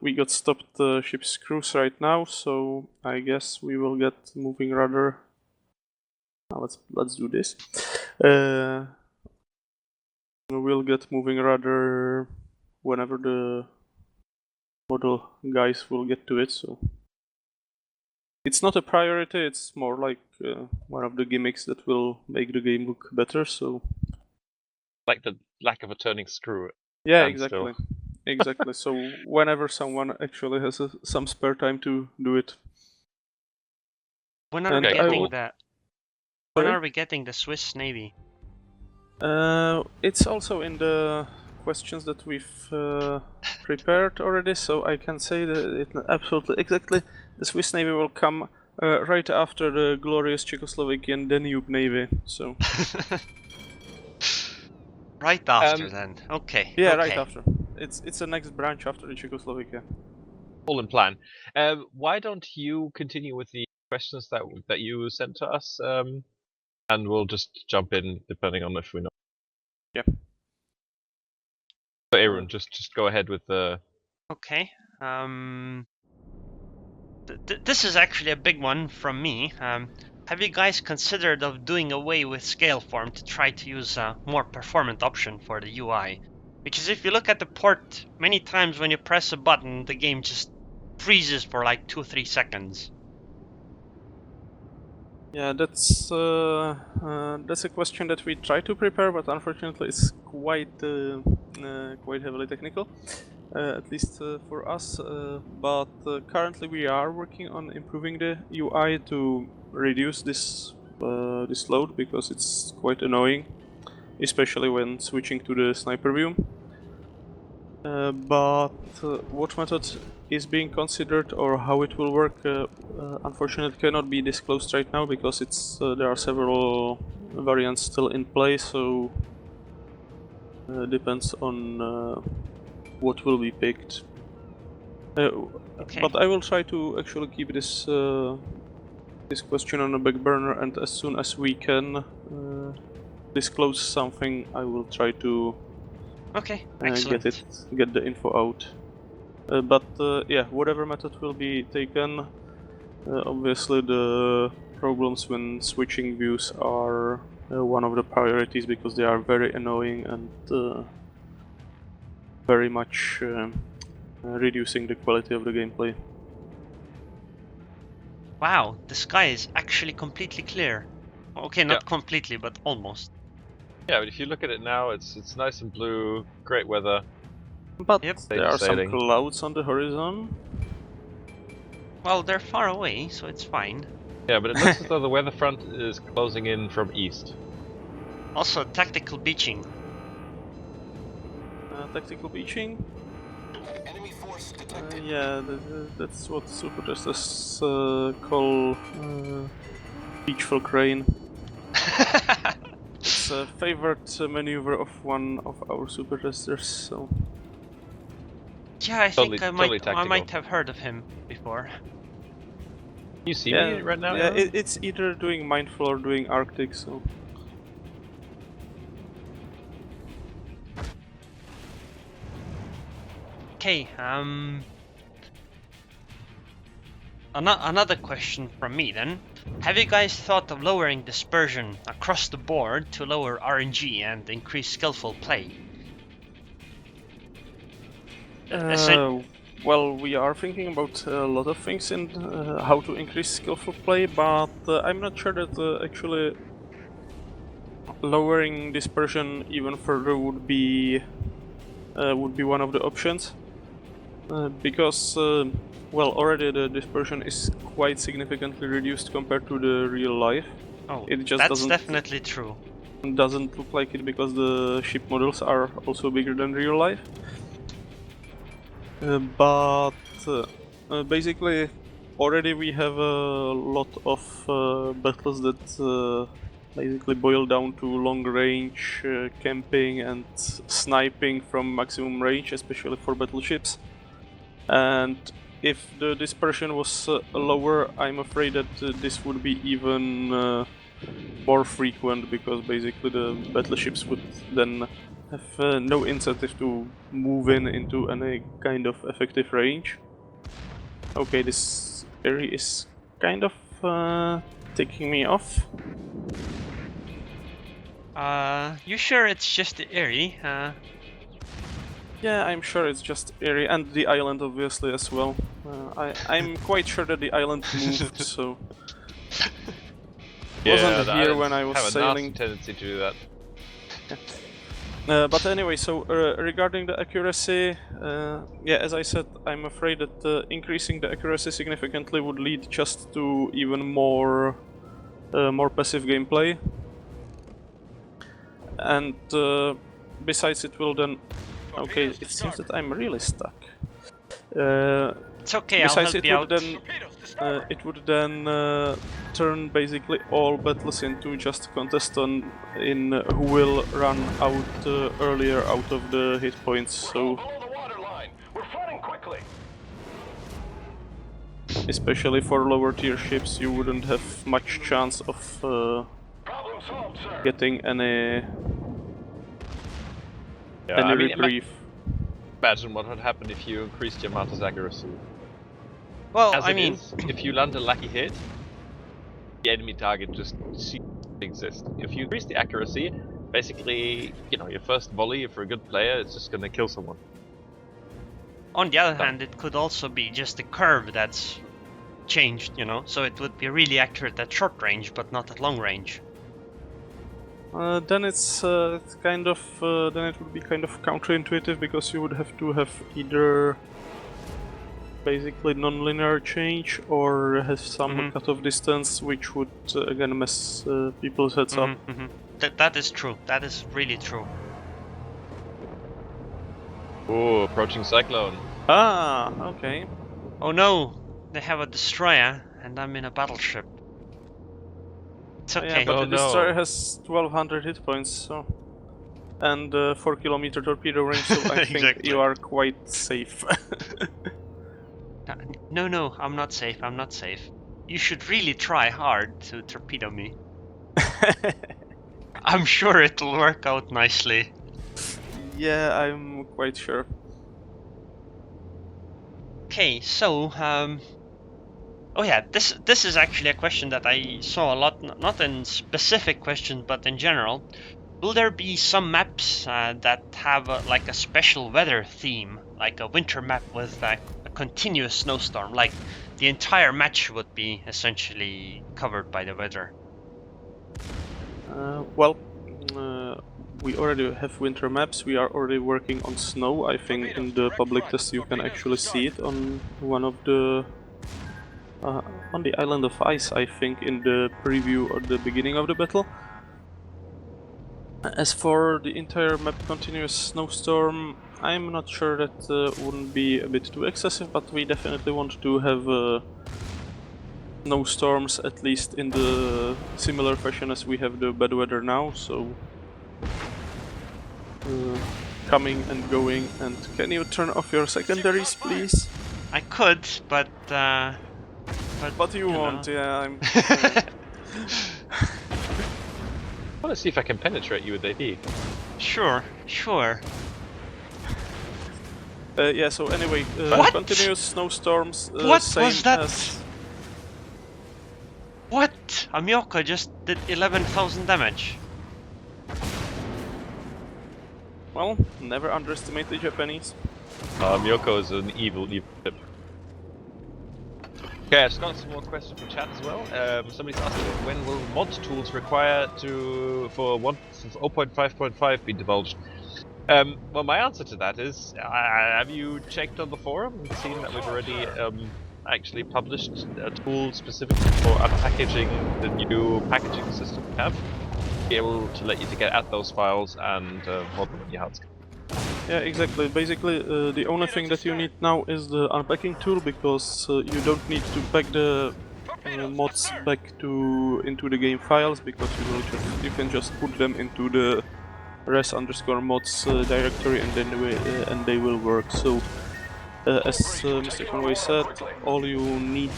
We got stopped ship's cruise right now, so I guess we will get moving rudder. Let's do this. We'll get moving rudder whenever the model guys will get to it. So it's not a priority. It's more like one of the gimmicks that will make the game look better. So like the lack of a turning screw. Yeah, exactly. Exactly. So whenever someone actually has some spare time to do it. When are we getting that? When are we getting the Swiss Navy? It's also in the questions that we've prepared already, so I can say that it absolutely exactly. The Swiss Navy will come right after the glorious Czechoslovakian Danube Navy. So. Right after then. Okay. Yeah, okay. right after. It's the next branch after the Czechoslovakia. All in plan. Why don't you continue with the questions that you sent to us? And we'll just jump in depending on if we know. Yep. So Aaron, just go ahead with the. Okay. This is actually a big one from me. Have you guys considered of doing away with Scaleform to try to use a more performant option for the UI? Because if you look at the port, many times when you press a button, the game just freezes for like 2-3 seconds. Yeah, that's a question that we try to prepare, but unfortunately it's quite heavily technical. at least for us. But currently we are working on improving the UI to reduce this load, because it's quite annoying, especially when switching to the sniper view. But what method is being considered or how it will work, unfortunately cannot be disclosed right now, because there are several variants still in play, so depends on what will be picked. Okay. But I will try to actually keep this question on the back burner, and as soon as we can disclose something, I will try to Okay, excellent. get the info out. But yeah, whatever method will be taken, obviously the problems when switching views are one of the priorities, because they are very annoying and very much reducing the quality of the gameplay. Wow, the sky is actually completely clear. Okay, not completely, but almost. Yeah, but if you look at it now, it's nice and blue, great weather. But Yep. there are Sailing. some clouds on the horizon. Well, they're far away, so it's fine. Yeah, but it looks as though the weather front is closing in from east. Also, tactical beaching. Tactical beaching. Enemy force detected. Yeah, that's what super testers call beachful crane. It's a favorite maneuver of one of our super testers. So Yeah, I Totally- think totally I might tactical. have heard of him before. You see me right now? yeah, Aaron? it's either doing Mindful or doing Arctic. So Okay, another question from me then. Have you guys thought of lowering dispersion across the board to lower RNG and increase skillful play? well, we are thinking about a lot of things in how to increase skillful play, but I'm not sure that actually lowering dispersion even further would be one of the options, because well, already the dispersion is quite significantly reduced compared to the real life. Oh, It just that's doesn't definitely true. doesn't look like it because the ship models are also bigger than real life. But basically, already we have a lot of battles that basically boil down to long range camping and sniping from maximum range, especially for battleships. And if the dispersion was lower, I'm afraid that this would be even more frequent, because basically the battleships would then have no incentive to move into any kind of effective range. Okay, this area is kind of ticking me off. You sure it's just the Erie? Yeah, I'm sure it's just area, and the island obviously as well. I'm quite sure that the island moved, so wasn't the here islands when I was have a sailing. nasty tendency to do that. But anyway, so regarding the accuracy, yeah, as I said, I'm afraid that increasing the accuracy significantly would lead just to even more passive gameplay, and besides, it will then. Okay, it seems that I'm really stuck. It's okay, I'll Besides, help it you would out. then turn basically all battles into just a contest in who will run out earlier out of the hit points. So, Below the water line. We're flooding quickly. especially for lower tier ships, you wouldn't have much chance of Problem solved, sir. getting any Yeah, I mean, reprieve. imagine what would happen if you increased your Yamato's accuracy. Well, As I it mean, is, if you land a lucky hit, the enemy target just ceases to exist. If you increase the accuracy, basically, you know, your first volley, if you're a good player, it's just gonna kill someone. on the other hand, it could also be just the curve that's changed, you know, so it would be really accurate at short range, but not at long range. Then it's kind of then it would be kind of counterintuitive because you would have to have either basically non-linear change or have some cutoff distance, which would again mess people's heads up. That is true. That is really true. Oh, approaching cyclone. Ah, okay. Oh no, they have a destroyer, and I'm in a battleship. It's okay. Yeah, but Oh, the destroyer has 1200 hit points, so and 4-kilometer torpedo range, so I think Exactly. you are quite safe. No, I'm not safe. I'm not safe. You should really try hard to torpedo me. I'm sure it'll work out nicely. Yeah, I'm quite sure. Okay, so oh yeah, this is actually a question that I saw a lot, not in specific questions, but in general. Will there be some maps that have like a special weather theme, like a winter map with a continuous snowstorm, like the entire match would be essentially covered by the weather? Well, we already have winter maps. We are already working on snow. I think in the public test you can actually see it on one of the on the island of ice. I think in the preview at the beginning of the battle. As for the entire map continuous snowstorm, I'm not sure that wouldn't be a bit too excessive, but we definitely want to have snowstorms at least in the similar fashion as we have the bad weather now, so coming and going. And can you turn off your secondaries, please? I could, but you won't, yeah, I'm... I want to see if I can penetrate you with AD. Sure. yeah, so anyway, What? continuous snowstorms, What same was that? as... What? Amioka just did 11,000 damage. Well, never underestimate the Japanese. Myoko is an evil ship. Okay, I've just got some more questions from chat as well. Somebody's asking when will mod tools require for 0.5.5 be divulged? Well, my answer to that is, have you checked on the forum and seen that we've already actually published a tool specifically for unpackaging the new packaging system we have? Be able to let you to get at those files and mod them in your hard scan. Yeah, exactly. Basically, the only thing that you need now is the unpacking tool, because you don't need to pack the mods back into the game files, because you can just put them into the res_mods directory, and then they will work. So, as Mr. Conway said, all you need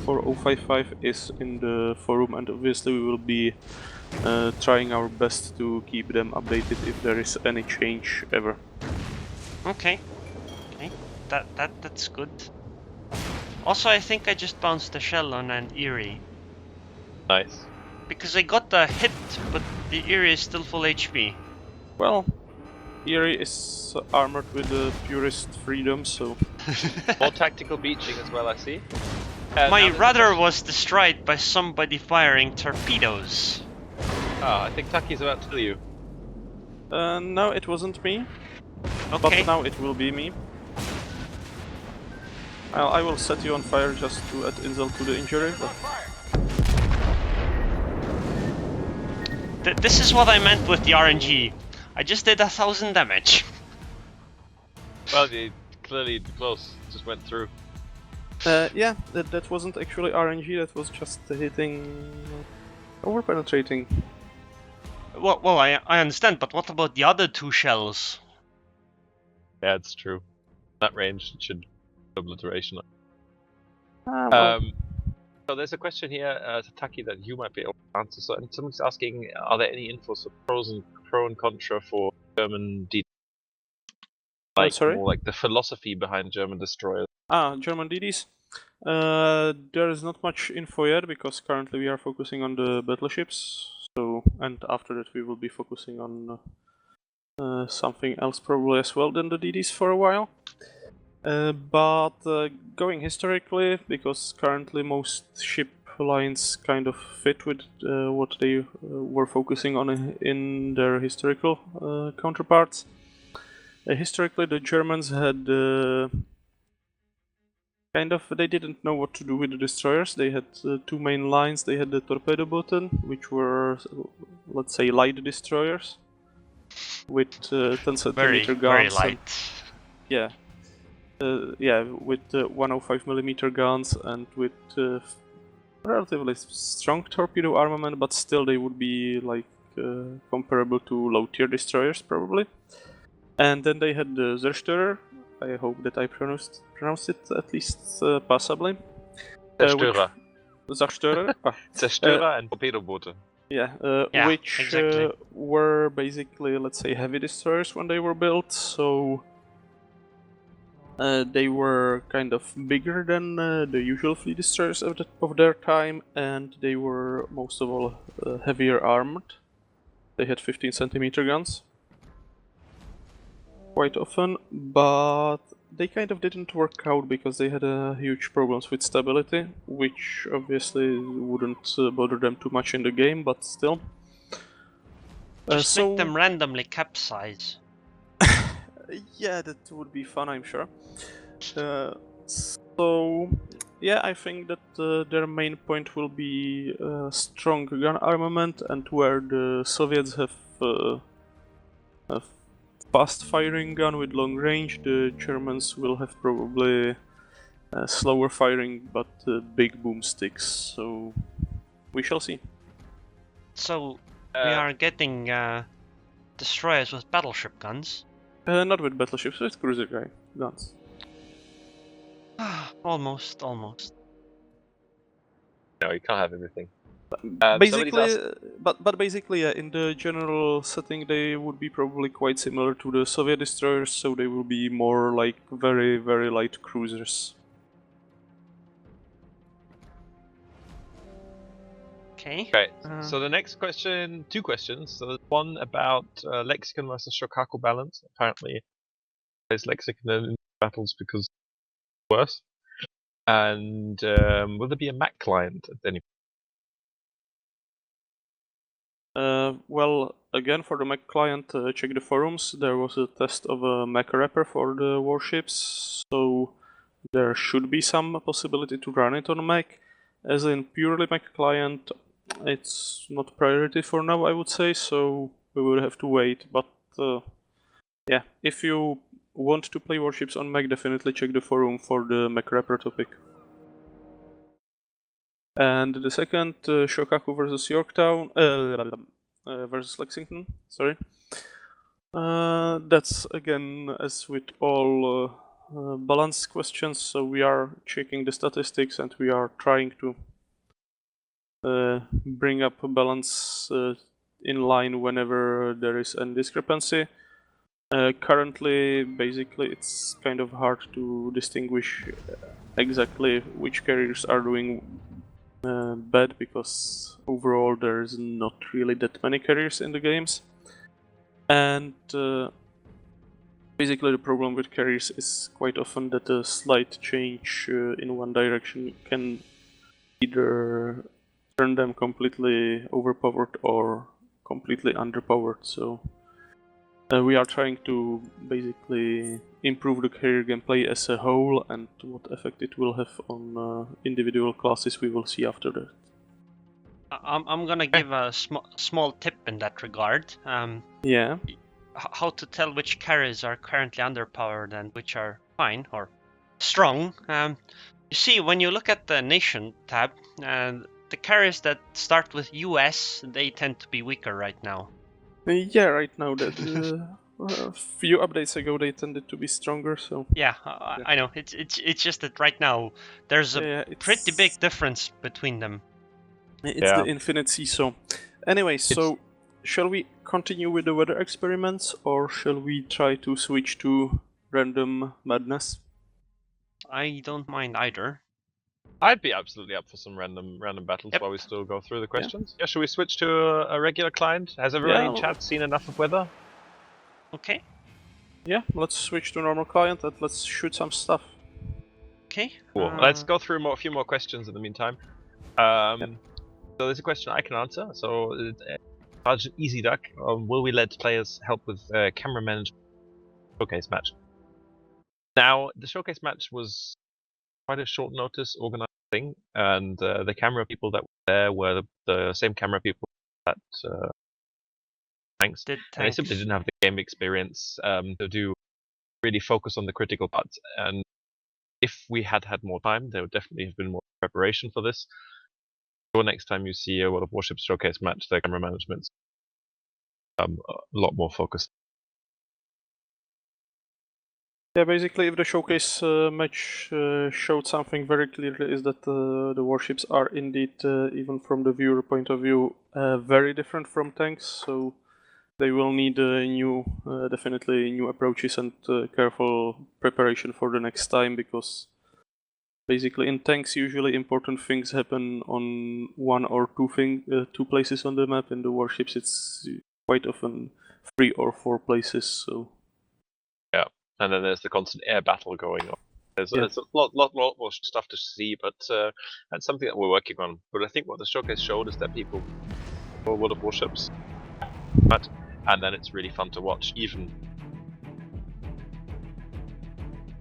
for 055 is in the forum, and obviously we will be trying our best to keep them updated if there is any change ever. Okay. That's good. Also, I think I just bounced a shell on an Eerie. Nice. Because I got a hit, but the Eerie is still full HP. Well, Eerie is armored with the purest freedom, so... More tactical beaching as well, I see. My rudder was destroyed by somebody firing torpedoes. Ah, I think Taki's about to tell you. No, it wasn't me. Okay. But now it will be me. I will set you on fire just to add insult to the injury, but... This is what I meant with the RNG. I just did 1,000 damage. Well, clearly close, just went through. Yeah, that wasn't actually RNG, that was just hitting... over-penetrating. Well, I understand, but what about the other two shells? Yeah, it's true. That range should obliteration. Well. So there's a question here, to Taki, that you might be able to answer. So, and someone's asking, are there any infos of pro and contra for German DD? Like, sorry? more like the philosophy behind German destroyers. German DDs. There is not much info yet, because currently we are focusing on the battleships. So, and after that we will be focusing on something else probably as well than the DDs for a while. But going historically, because currently most ship lines kind of fit with what they were focusing on in their historical counterparts. Historically, the Germans had they didn't know what to do with the destroyers. They had two main lines. They had the torpedo which were, let's say, light destroyers with 10 centimeter guns. Very light. Yeah. With 105mm guns and with relatively strong torpedo armament, but still they would be like comparable to low-tier destroyers probably. And then they had the Zerstörer. I hope that I pronounced it at least passably. Zerstörer. Zerstörer. Zerstörer and torpedo-boote. Yeah, Yeah, which exactly. were basically, let's say, heavy destroyers when they were built, so they were kind of bigger than the usual fleet destroyers of their time, and they were most of all heavier armed. They had 15 centimeter guns quite often, but they kind of didn't work out because they had huge problems with stability, which obviously wouldn't bother them too much in the game, but still. Just make them randomly capsize. Yeah, that would be fun, I'm sure. So, yeah, I think that their main point will be strong gun armament, and where the Soviets have a fast firing gun with long range, the Germans will have probably slower firing but big boomsticks, so we shall see. So, we are getting destroyers with battleship guns? Not with battleships, with cruiser guns. No, Almost. you can't have everything. Basically, but basically, in the general setting, they would be probably quite similar to the Soviet destroyers, so they will be more like very, very light cruisers. Okay. Okay, so the next question, two questions. So there's one about Lexicon versus Shokaku balance. Apparently, there's Lexicon in battles because it's worse. And will there be a Mac client at any point? Well, again, for the Mac client, check the forums. There was a test of a Mac wrapper for the warships, so there should be some possibility to run it on Mac. As in purely Mac client, it's not priority for now, I would say, so we will have to wait. But yeah, if you want to play warships on Mac, definitely check the forum for the Mac wrapper topic. And the second, Shokaku versus Yorktown, versus Lexington, sorry. That's again, as with all balance questions, so we are checking the statistics and we are trying to bring up a balance in line whenever there is a discrepancy. Currently, basically, it's kind of hard to distinguish exactly which carriers are doing bad, because overall there's not really that many carriers in the games. And basically the problem with carriers is quite often that a slight change in one direction can either turn them completely overpowered or completely underpowered. So we are trying to basically improve the carrier gameplay as a whole, and what effect it will have on individual classes we will see after that. I'm gonna give a small tip in that regard. Yeah. How to tell which carriers are currently underpowered and which are fine or strong. You see, when you look at the nation tab, the carriers that start with US, they tend to be weaker right now. Yeah, right now that a few updates ago they tended to be stronger. So yeah, I know. It's just that right now there's a pretty big difference between them. It's the infinite seesaw. Anyway, so shall we continue with the weather experiments, or shall we try to switch to random madness? I don't mind either. I'd be absolutely up for some random battles while we still go through the questions. Yeah, should we switch to a regular client? Has everybody in chat seen enough of weather? Okay. Yeah, let's switch to normal client and let's shoot some stuff. Okay. Cool. Let's go through a few more questions in the meantime. So there's a question I can answer. So, Sergeant Easy Duck, will we let players help with camera management showcase match? Now, the showcase match was quite a short notice organized thing, and the camera people that were there were the same camera people that Tanks. And they simply didn't have the game experience to do really focus on the critical parts. And if we had had more time, there would definitely have been more preparation for this. So next time you see a World of Warships showcase match, the camera management's a lot more focused. Yeah, basically, if the showcase match showed something very clearly, is that the warships are indeed, even from the viewer point of view, very different from tanks. So they will need definitely new approaches and careful preparation for the next time, because basically in tanks usually important things happen on one or two places on the map. In the warships, it's quite often 3 or 4 places. So. Yeah. And then there's the constant air battle going on. There's a lot more stuff to see, but that's something that we're working on. But I think what the showcase showed is that people for World of Warships, and then it's really fun to watch. Even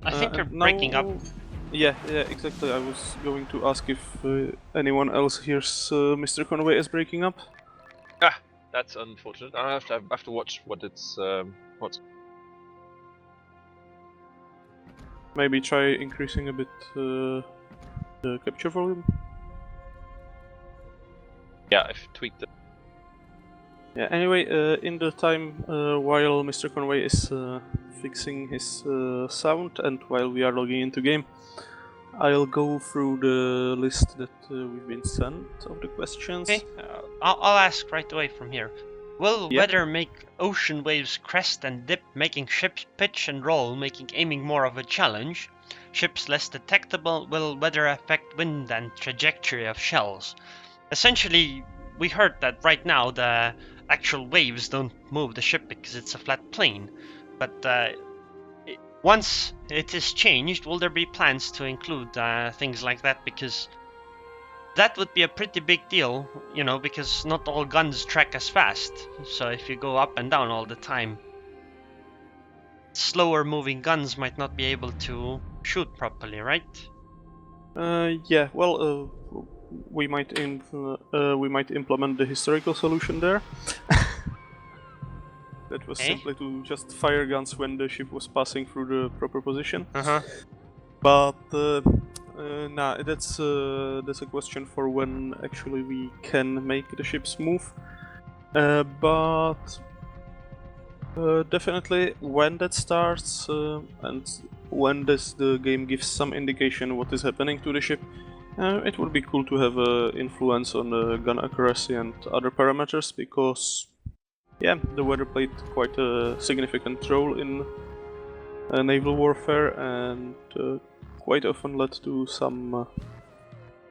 I think you're breaking up. Yeah, exactly. I was going to ask if anyone else hears Mr. Conway is breaking up. Ah, that's unfortunate. I have to watch what it's what's. Maybe try increasing a bit the capture volume. Yeah, I've tweaked it. Yeah, anyway, in the time while Mr. Conway is fixing his sound and while we are logging into game, I'll go through the list that we've been sent of the questions. Okay, I'll ask right away from here. Will weather make ocean waves crest and dip, making ships pitch and roll, making aiming more of a challenge? Ships less detectable? Will weather affect wind and trajectory of shells? Essentially, we heard that right now the actual waves don't move the ship because it's a flat plane. But once it is changed, will there be plans to include things like that? Because that would be a pretty big deal, you know, because not all guns track as fast. So if you go up and down all the time, slower moving guns might not be able to shoot properly, right? Yeah, well, we might implement the historical solution there. That was simply to just fire guns when the ship was passing through the proper position. But nah, that's a question for when actually we can make the ships move. But definitely when that starts and when the game gives some indication what is happening to the ship, it would be cool to have influence on gun accuracy and other parameters, because yeah, the weather played quite a significant role in naval warfare, and quite often led to some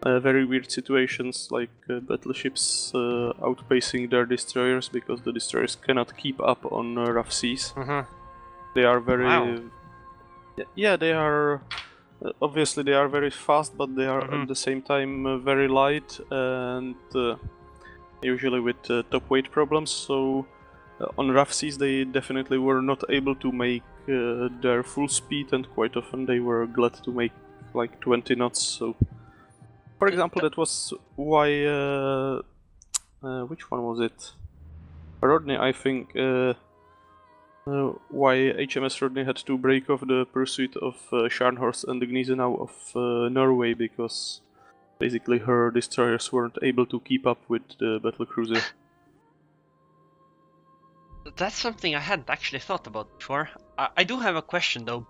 very weird situations, like battleships outpacing their destroyers because the destroyers cannot keep up on rough seas. They are very... Yeah, they are... obviously they are very fast, but they are at the same time very light, and usually with top weight problems, so on rough seas they definitely were not able to make their full speed, and quite often they were glad to make like 20 knots. So, for example, that was why which one was it? Rodney, I think. Why HMS Rodney had to break off the pursuit of Scharnhorst and the Gneisenau of Norway, because basically her destroyers weren't able to keep up with the battlecruiser. That's something I hadn't actually thought about before. I do have a question though.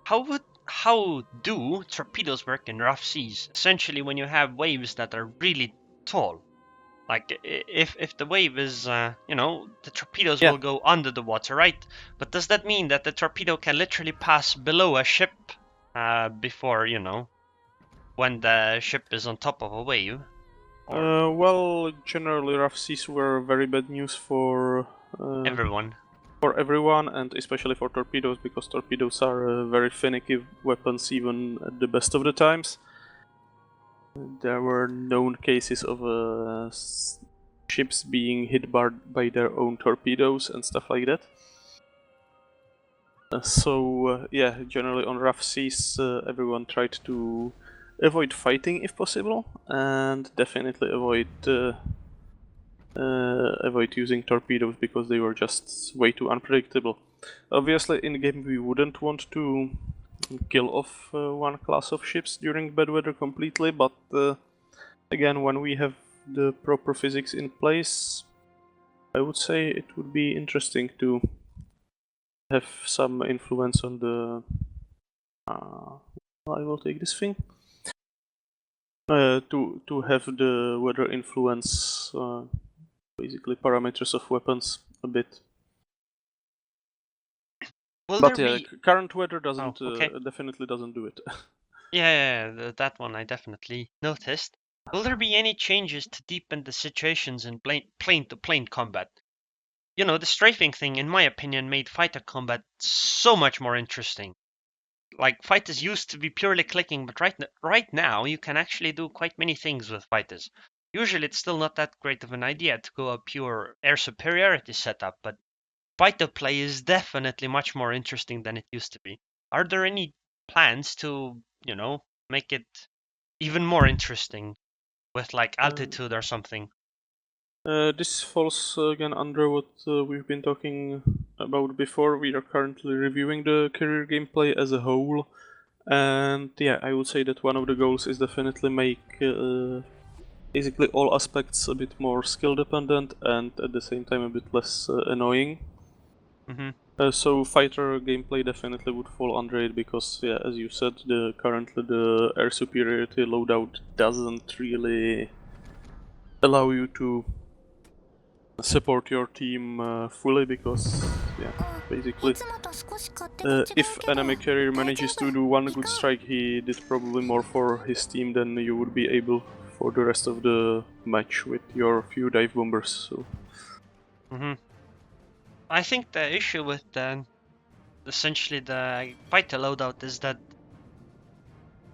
How do torpedoes work in rough seas? Essentially, when you have waves that are really tall, like if the wave is, you know, the torpedoes will go under the water, right? But does that mean that the torpedo can literally pass below a ship before, you know, when the ship is on top of a wave? Well, generally rough seas were very bad news for everyone. For everyone, and especially for torpedoes, because torpedoes are very finicky weapons even at the best of the times. there were known cases of ships being hit by their own torpedoes and stuff like that. Yeah, generally on rough seas, everyone tried to avoid fighting if possible, and definitely avoid using torpedoes because they were just way too unpredictable. Obviously, in game we wouldn't want to kill off one class of ships during bad weather completely, but again, when we have the proper physics in place, I would say it would be interesting to have some influence on the... I will take this thing. To have the weather influence basically parameters of weapons a bit. But yeah, current weather doesn't definitely doesn't do it. Yeah, that one I definitely noticed. Will there be any changes to deepen the situations in plane-to-plane combat? You know, the strafing thing, in my opinion, made fighter combat so much more interesting. Like, fighters used to be purely clicking, but right now you can actually do quite many things with fighters. Usually it's still not that great of an idea to go a pure air superiority setup, but fighter play is definitely much more interesting than it used to be. Are there any plans to, you know, make it even more interesting with like altitude or something? This falls again under what we've been talking about before. We are currently reviewing the career gameplay as a whole, and yeah, I would say that one of the goals is definitely make basically all aspects a bit more skill dependent and at the same time a bit less annoying. So fighter gameplay definitely would fall under it because, yeah, as you said, currently the air superiority loadout doesn't really allow you to support your team fully because, yeah, basically, if enemy carrier manages to do one good strike, he did probably more for his team than you would be able for the rest of the match with your few dive bombers. So. I think the issue with essentially the fighter loadout is that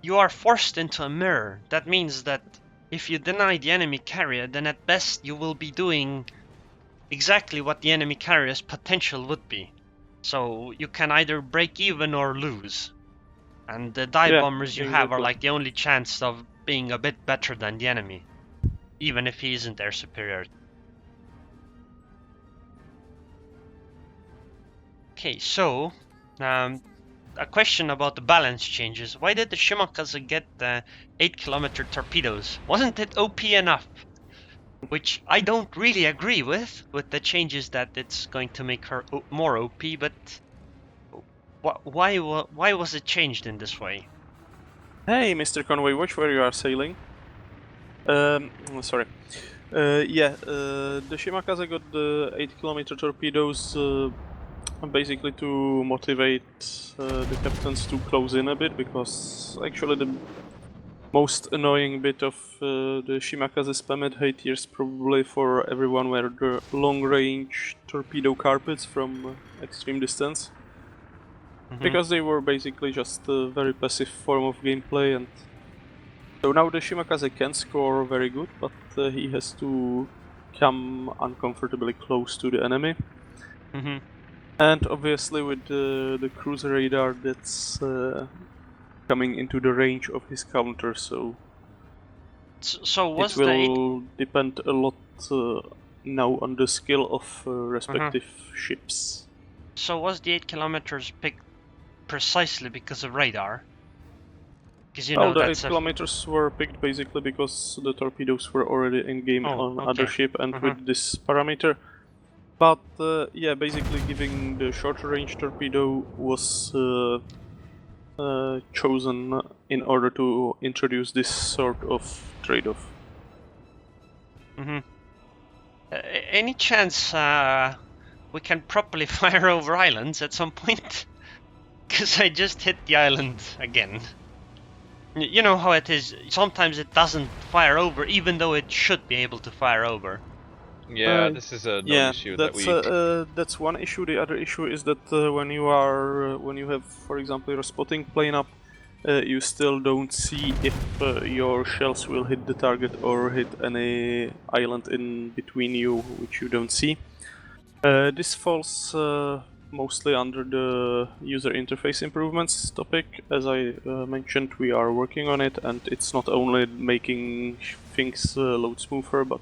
you are forced into a mirror. That means that if you deny the enemy carrier, then at best you will be doing exactly what the enemy carrier's potential would be. So you can either break even or lose. And the dive bombers you have are like the only chance of being a bit better than the enemy, even if he isn't air superior. Okay, so a question about the balance changes. Why did the Shimakaze get the 8-kilometer torpedoes? Wasn't it OP enough? Which I don't really agree with the changes that it's going to make her more OP, but why was it changed in this way? Hey, Mr. Conway, watch where you are sailing. Sorry. The Shimakaze got the 8-kilometer torpedoes basically to motivate the captains to close in a bit, because actually the most annoying bit of the Shimakaze spam at high tiers probably for everyone were the long-range torpedo carpets from extreme distance. Because they were basically just a very passive form of gameplay, and so now the Shimakaze can score very good, but he has to come uncomfortably close to the enemy. And obviously with the cruiser radar that's coming into the range of his counter, so was it will depend a lot now on the skill of respective ships. So was the 8 kilometers picked precisely because of radar? Because you know the 8 kilometers were picked basically because the torpedoes were already in game on other ship and with this parameter. But yeah, basically giving the shorter range torpedo was chosen in order to introduce this sort of trade-off. Any chance we can properly fire over islands at some point? Because I just hit the island again. You know how it is, sometimes it doesn't fire over even though it should be able to fire over. Yeah, this is a issue that we... that's one issue. The other issue is that when you have, for example, your spotting plane up, you still don't see if your shells will hit the target or hit any island in between you, which you don't see. This falls mostly under the user interface improvements topic. As I mentioned, we are working on it, and it's not only making things load smoother, but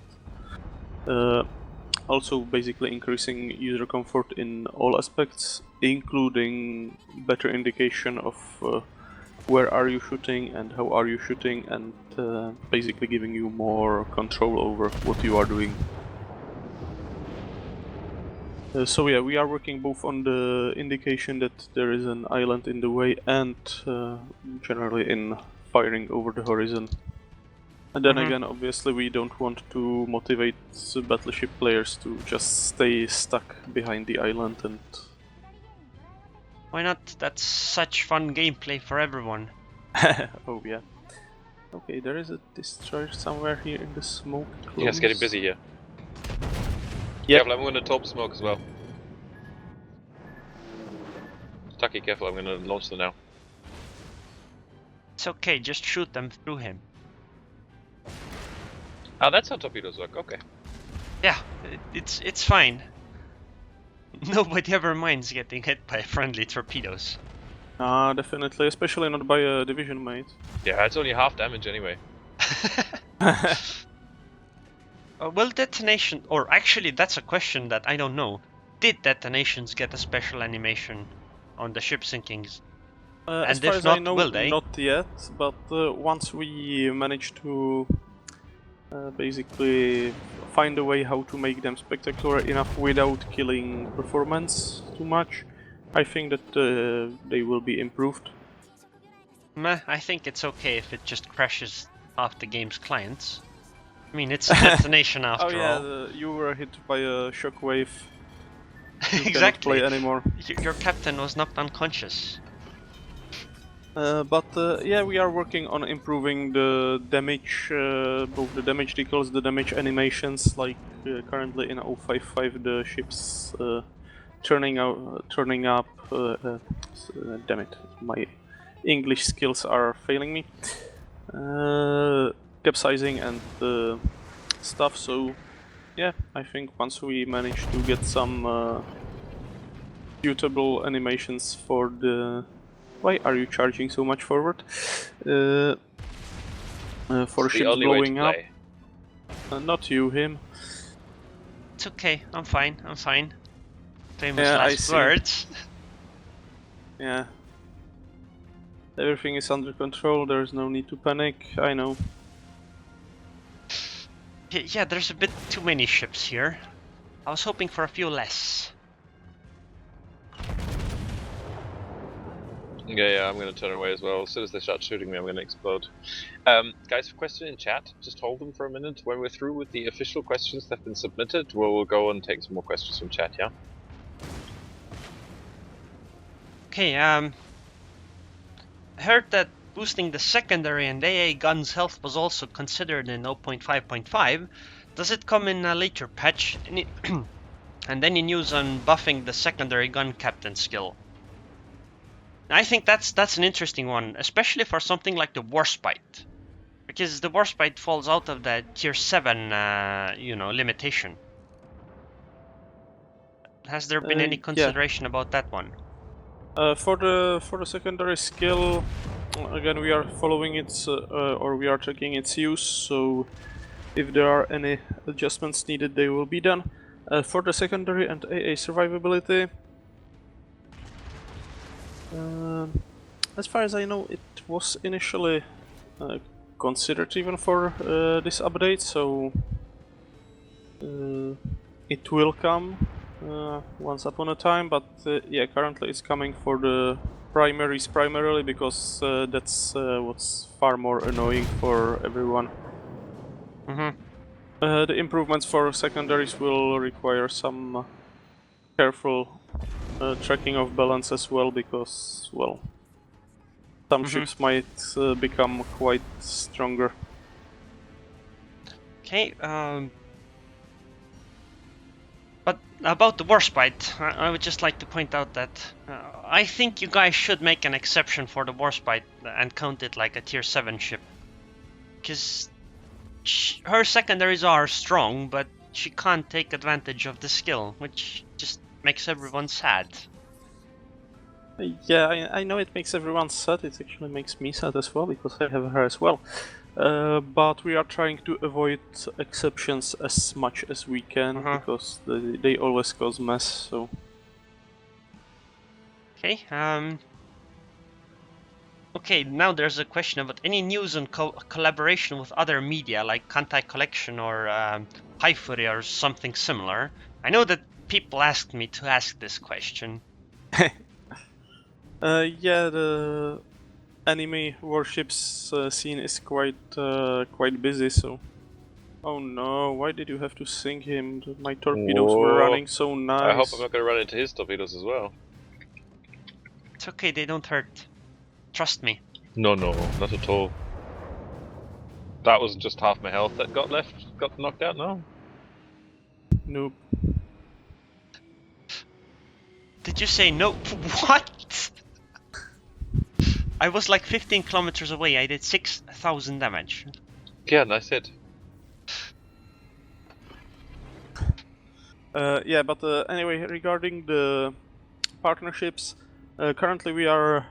also basically increasing user comfort in all aspects, including better indication of where are you shooting and how are you shooting, and basically giving you more control over what you are doing. So yeah, we are working both on the indication that there is an island in the way and generally in firing over the horizon. And then again, obviously we don't want to motivate battleship players to just stay stuck behind the island and... Why not? That's such fun gameplay for everyone. Oh yeah. Okay, there is a destroyer somewhere here in the smoke. Yeah, it's getting busy here. Yep. Careful, I'm going to top smoke as well. Tucky, careful, I'm going to launch them now. It's okay, just shoot them through him. Ah, that's how torpedoes work, okay. Yeah, it's fine. Nobody ever minds getting hit by friendly torpedoes. Definitely, especially not by a division mate. Yeah, it's only half damage anyway. Will detonation, or actually that's a question that I don't know. Did detonations get a special animation on the ship sinkings? As And far if as not, I know, will they? not yet, but once we manage to basically find a way how to make them spectacular enough without killing performance too much, I think that they will be improved. Meh, I think it's okay if it just crashes off the game's clients. I mean, it's a detonation after Oh yeah, all. you were hit by a shockwave. You cannot Exactly. play anymore. Your captain was knocked unconscious. But yeah, we are working on improving the damage, both the damage decals, the damage animations. Like currently in 055, the ships turning up. Damn it, my English skills are failing me. Capsizing and stuff. So yeah, I think once we manage to get some suitable animations for the... Why are you charging so much forward? For It's the ships only way to blowing up. play. Not you, him. It's okay, I'm fine, I'm fine. Famous Yeah, I last see. words. Yeah. Everything is under control, there's no need to panic, I know. Yeah, there's a bit too many ships here. I was hoping for a few less. Yeah, I'm going to turn away as well. As soon as they start shooting me, I'm going to explode. Guys, question in chat. Just hold them for a minute. When we're through with the official questions that have been submitted, we'll go and take some more questions from chat, yeah? Okay, I heard that boosting the secondary and AA guns health was also considered in 0.5.5. Does it come in a later patch? And any news on buffing the secondary gun captain skill? I think that's an interesting one, especially for something like the Warspite, because the Warspite falls out of the tier 7, limitation. Has there been any consideration about that one? For the secondary skill, again we are following its or we are checking its use. So if there are any adjustments needed, they will be done. For the secondary and AA survivability. As far as I know, it was initially considered even for this update, so it will come once upon a time, but yeah, currently it's coming for the primaries primarily, because that's what's far more annoying for everyone. The improvements for secondaries will require some careful tracking of balance as well, because, well, some ships might become quite stronger. Okay, but about the Warspite, I would just like to point out that I think you guys should make an exception for the Warspite and count it like a tier 7 ship. Because her secondaries are strong, but she can't take advantage of the skill, which just makes everyone sad. Yeah, I know it makes everyone sad. It actually makes me sad as well because I have her as well. But we are trying to avoid exceptions as much as we can because they always cause mess. So. Okay. Okay. Now there's a question about any news on collaboration with other media like Kantai Collection or Haifuri or something similar. I know that people asked me to ask this question. Yeah, the anime warships scene is quite busy. So, oh no, why did you have to sink him? My torpedoes were running so nice. I hope I'm not going to run into his torpedoes as well. It's okay, they don't hurt. Trust me. No, not at all. That wasn't just half my health that got knocked out. No. Nope. Did you say no? What? I was like 15 kilometers away. I did 6,000 damage. Yeah, nice hit. Yeah, but anyway, regarding the partnerships, currently we are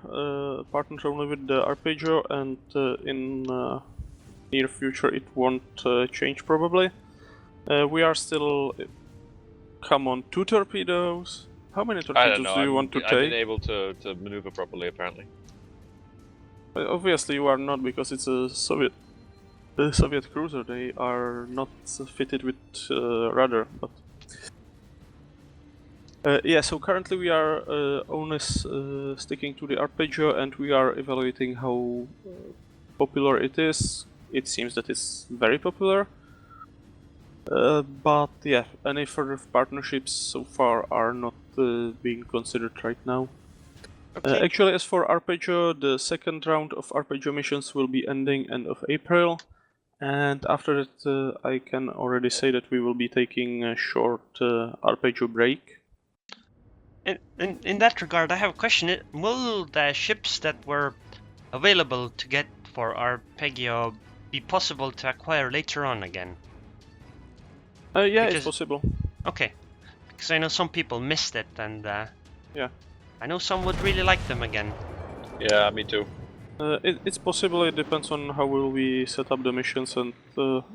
partnered only with the Arpeggio, and in near future it won't change probably. We are still. Come on, 2 torpedoes. How many torpedoes do you want to take? I've been able to maneuver properly, apparently. Obviously, you are not, because it's a Soviet cruiser. They are not fitted with rudder. But yeah, so currently we are only sticking to the Arpeggio, and we are evaluating how popular it is. It seems that it's very popular. But yeah, any further partnerships so far are not being considered right now. Okay. Actually, as for Arpeggio, the second round of Arpeggio missions will be ending end of April, and after that I can already say that we will be taking a short Arpeggio break. In that regard, I have a question. Will the ships that were available to get for Arpeggio be possible to acquire later on again? Yeah, it's possible. Okay, because I know some people missed it, and yeah, I know some would really like them again. Yeah, me too. It's possible. It depends on how will we set up the missions and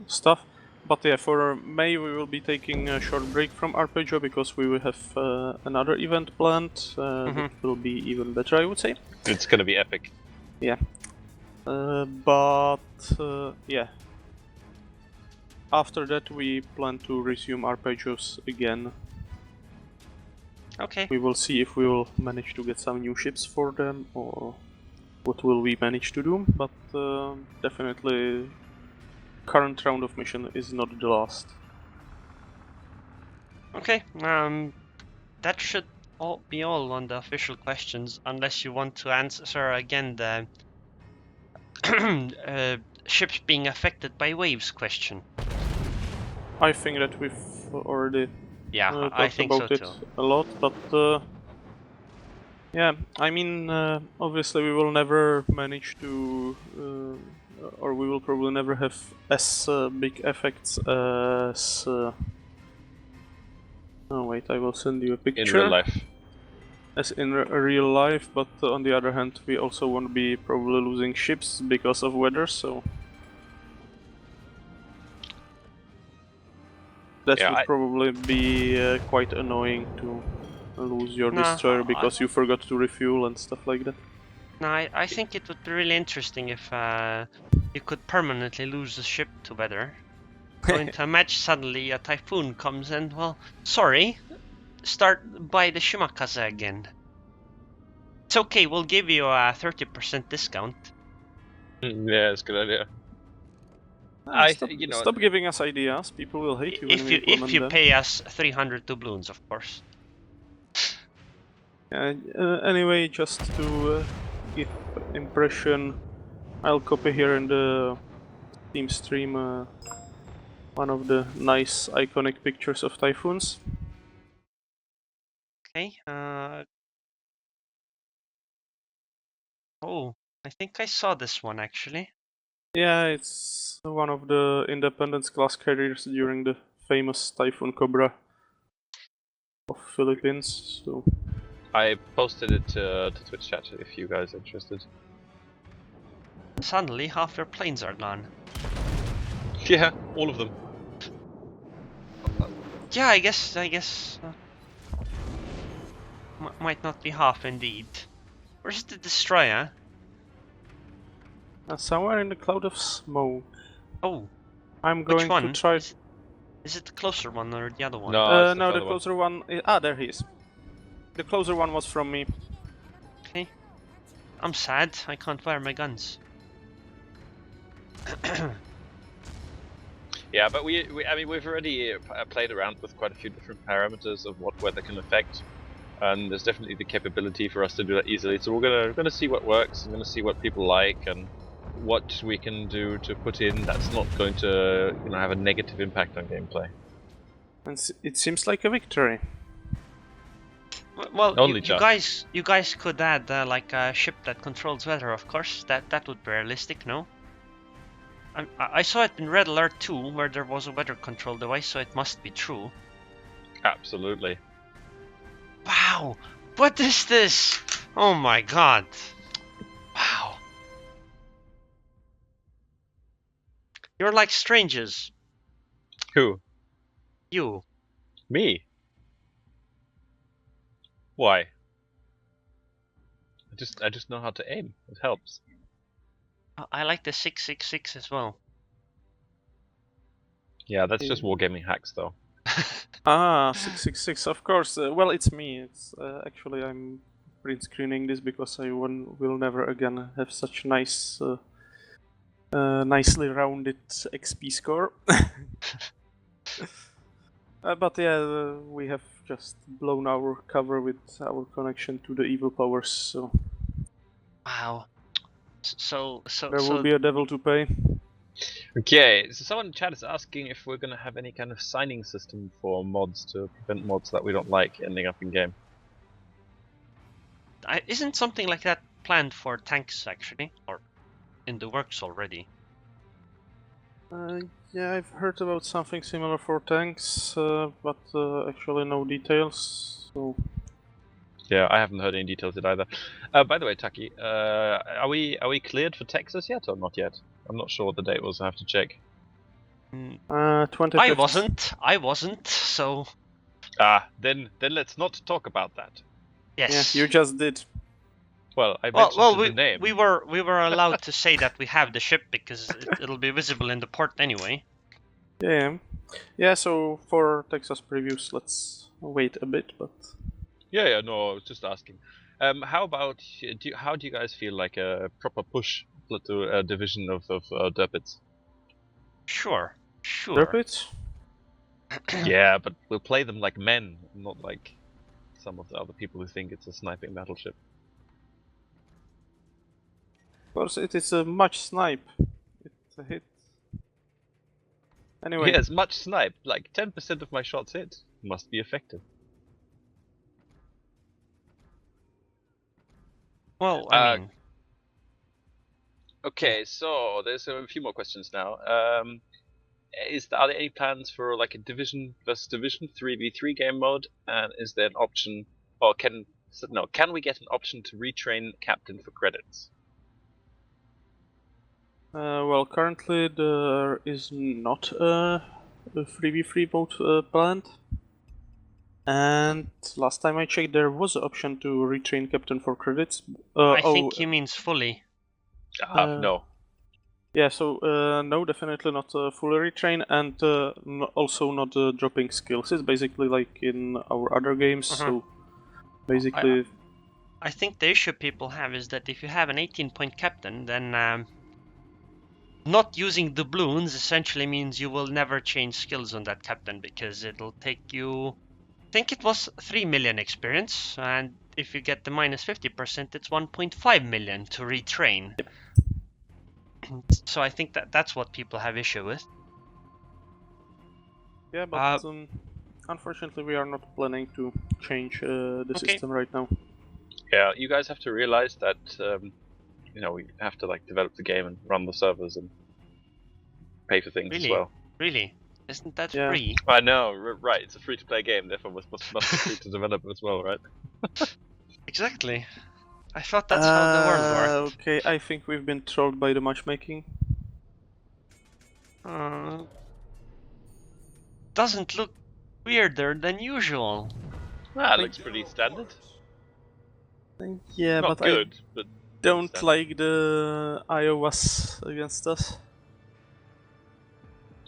stuff. But yeah, for May we will be taking a short break from Arpeggio because we will have another event planned. That will be even better, I would say. It's gonna be epic. Yeah. But yeah. After that we plan to resume Arpeggios again. Okay. We will see if we will manage to get some new ships for them, or what will we manage to do, but definitely current round of mission is not the last. Okay, that should be all on the official questions, unless you want to answer again the ships being affected by waves question. I think that we've already I think about so it too. a lot, but yeah, I mean, obviously we will never manage to, or we will probably never have as big effects as. Oh wait, I will send you a picture. In real life. As in real life, but on the other hand, we also won't be probably losing ships because of weather, so. That would probably be quite annoying to lose your destroyer because you forgot to refuel and stuff like that. No, I think it would be really interesting if you could permanently lose the ship to weather. Go into a match, suddenly a typhoon comes and, well, sorry, start by the Shimakaze again. It's okay, we'll give you a 30% discount. Yeah, it's a good idea. Stop giving us ideas. People will hate you if you pay us 300 doubloons, of course. Anyway, just to give impression, I'll copy here in the Steam stream one of the nice iconic pictures of typhoons. Okay. Oh, I think I saw this one actually. Yeah, it's one of the Independence class carriers during the famous Typhoon Cobra of Philippines. So I posted it to Twitch chat if you guys are interested. Suddenly, half their planes are gone. Yeah, all of them. Yeah, I guess. Might not be half indeed. Where's the destroyer? somewhere in the cloud of smoke. Oh, I'm which going one? to try. Is it the closer one or the other one? No, it's the No, the further one. closer one. There he is. The closer one was from me. Okay. I'm sad. I can't fire my guns. Yeah, but I mean, we've already played around with quite a few different parameters of what weather can affect, and there's definitely the capability for us to do that easily. So we're gonna see what works. We're gonna see what people like and what we can do to put in that's not going to, have a negative impact on gameplay. And it seems like a victory. Well, Only you guys could add like a ship that controls weather, of course. That would be realistic, no? I saw it in Red Alert 2, where there was a weather control device, so it must be true. Absolutely. Wow! What is this? Oh my god! Wow! You're like strangers. Who? You. Me? Why? I just know how to aim. It helps. I like the 666 as well. Yeah, that's just wargaming hacks, though. 666, of course. Well, it's me. It's actually I'm print screening this because I will never again have such nice, nicely rounded XP score. But yeah, we have just blown our cover with our connection to the evil powers. So Wow. So there will be a devil to pay. Okay, so someone in chat is asking if we're gonna have any kind of signing system for mods to prevent mods that we don't like ending up in game. Isn't something like that planned for tanks actually, or in the works already? Yeah, I've heard about something similar for tanks, but actually no details. So Yeah, I haven't heard any details yet either. By the way, Taki, are we cleared for Texas yet or not yet? I'm not sure what the date was. I have to check. 25th. I wasn't. So Then let's not talk about that. yes. Yeah, you just did. Well, I mentioned the name. we were allowed to say that we have the ship because it'll be visible in the port anyway. Yeah. So for Texas previews, let's wait a bit. But Yeah. No, I was just asking. How about how do you guys feel like a proper push to a division of Derpits? Sure. Derpits? Yeah, but we'll play them like men, not like some of the other people who think it's a sniping battleship. Of course, it is a much snipe. It's a hit. Anyway. Yes, much snipe. Like 10% of my shots hit. Must be effective. Well, I mean. Okay, so there's a few more questions now. Are there any plans for like a division versus division 3v3 game mode? And is there an option, or can we get an option to retrain captain for credits? Well, currently there is not a 3v3 mode planned. And last time I checked, there was an option to retrain captain for credits. I think he means fully. No. Yeah, so no, definitely not fully retrain, and also not dropping skills. It's basically like in our other games. So basically, I think the issue people have is that if you have an 18-point captain, then not using doubloons essentially means you will never change skills on that captain because it'll take you, I think it was 3 million experience, and if you get the minus 50%, it's 1.5 million to retrain. Yep. So I think that's what people have issue with. Yeah, but unfortunately, we are not planning to change the system right now. Yeah, you guys have to realize that you know, we have to like develop the game and run the servers and pay for things as well. Really? Isn't that Yeah. free? I know, right? It's a free-to-play game, therefore must be free to develop as well, right? Exactly. I thought that's how the world worked. Okay, I think we've been trolled by the matchmaking. Doesn't look weirder than usual. That looks pretty standard. Yeah, Not but good, but I don't standard. like the iOS against us.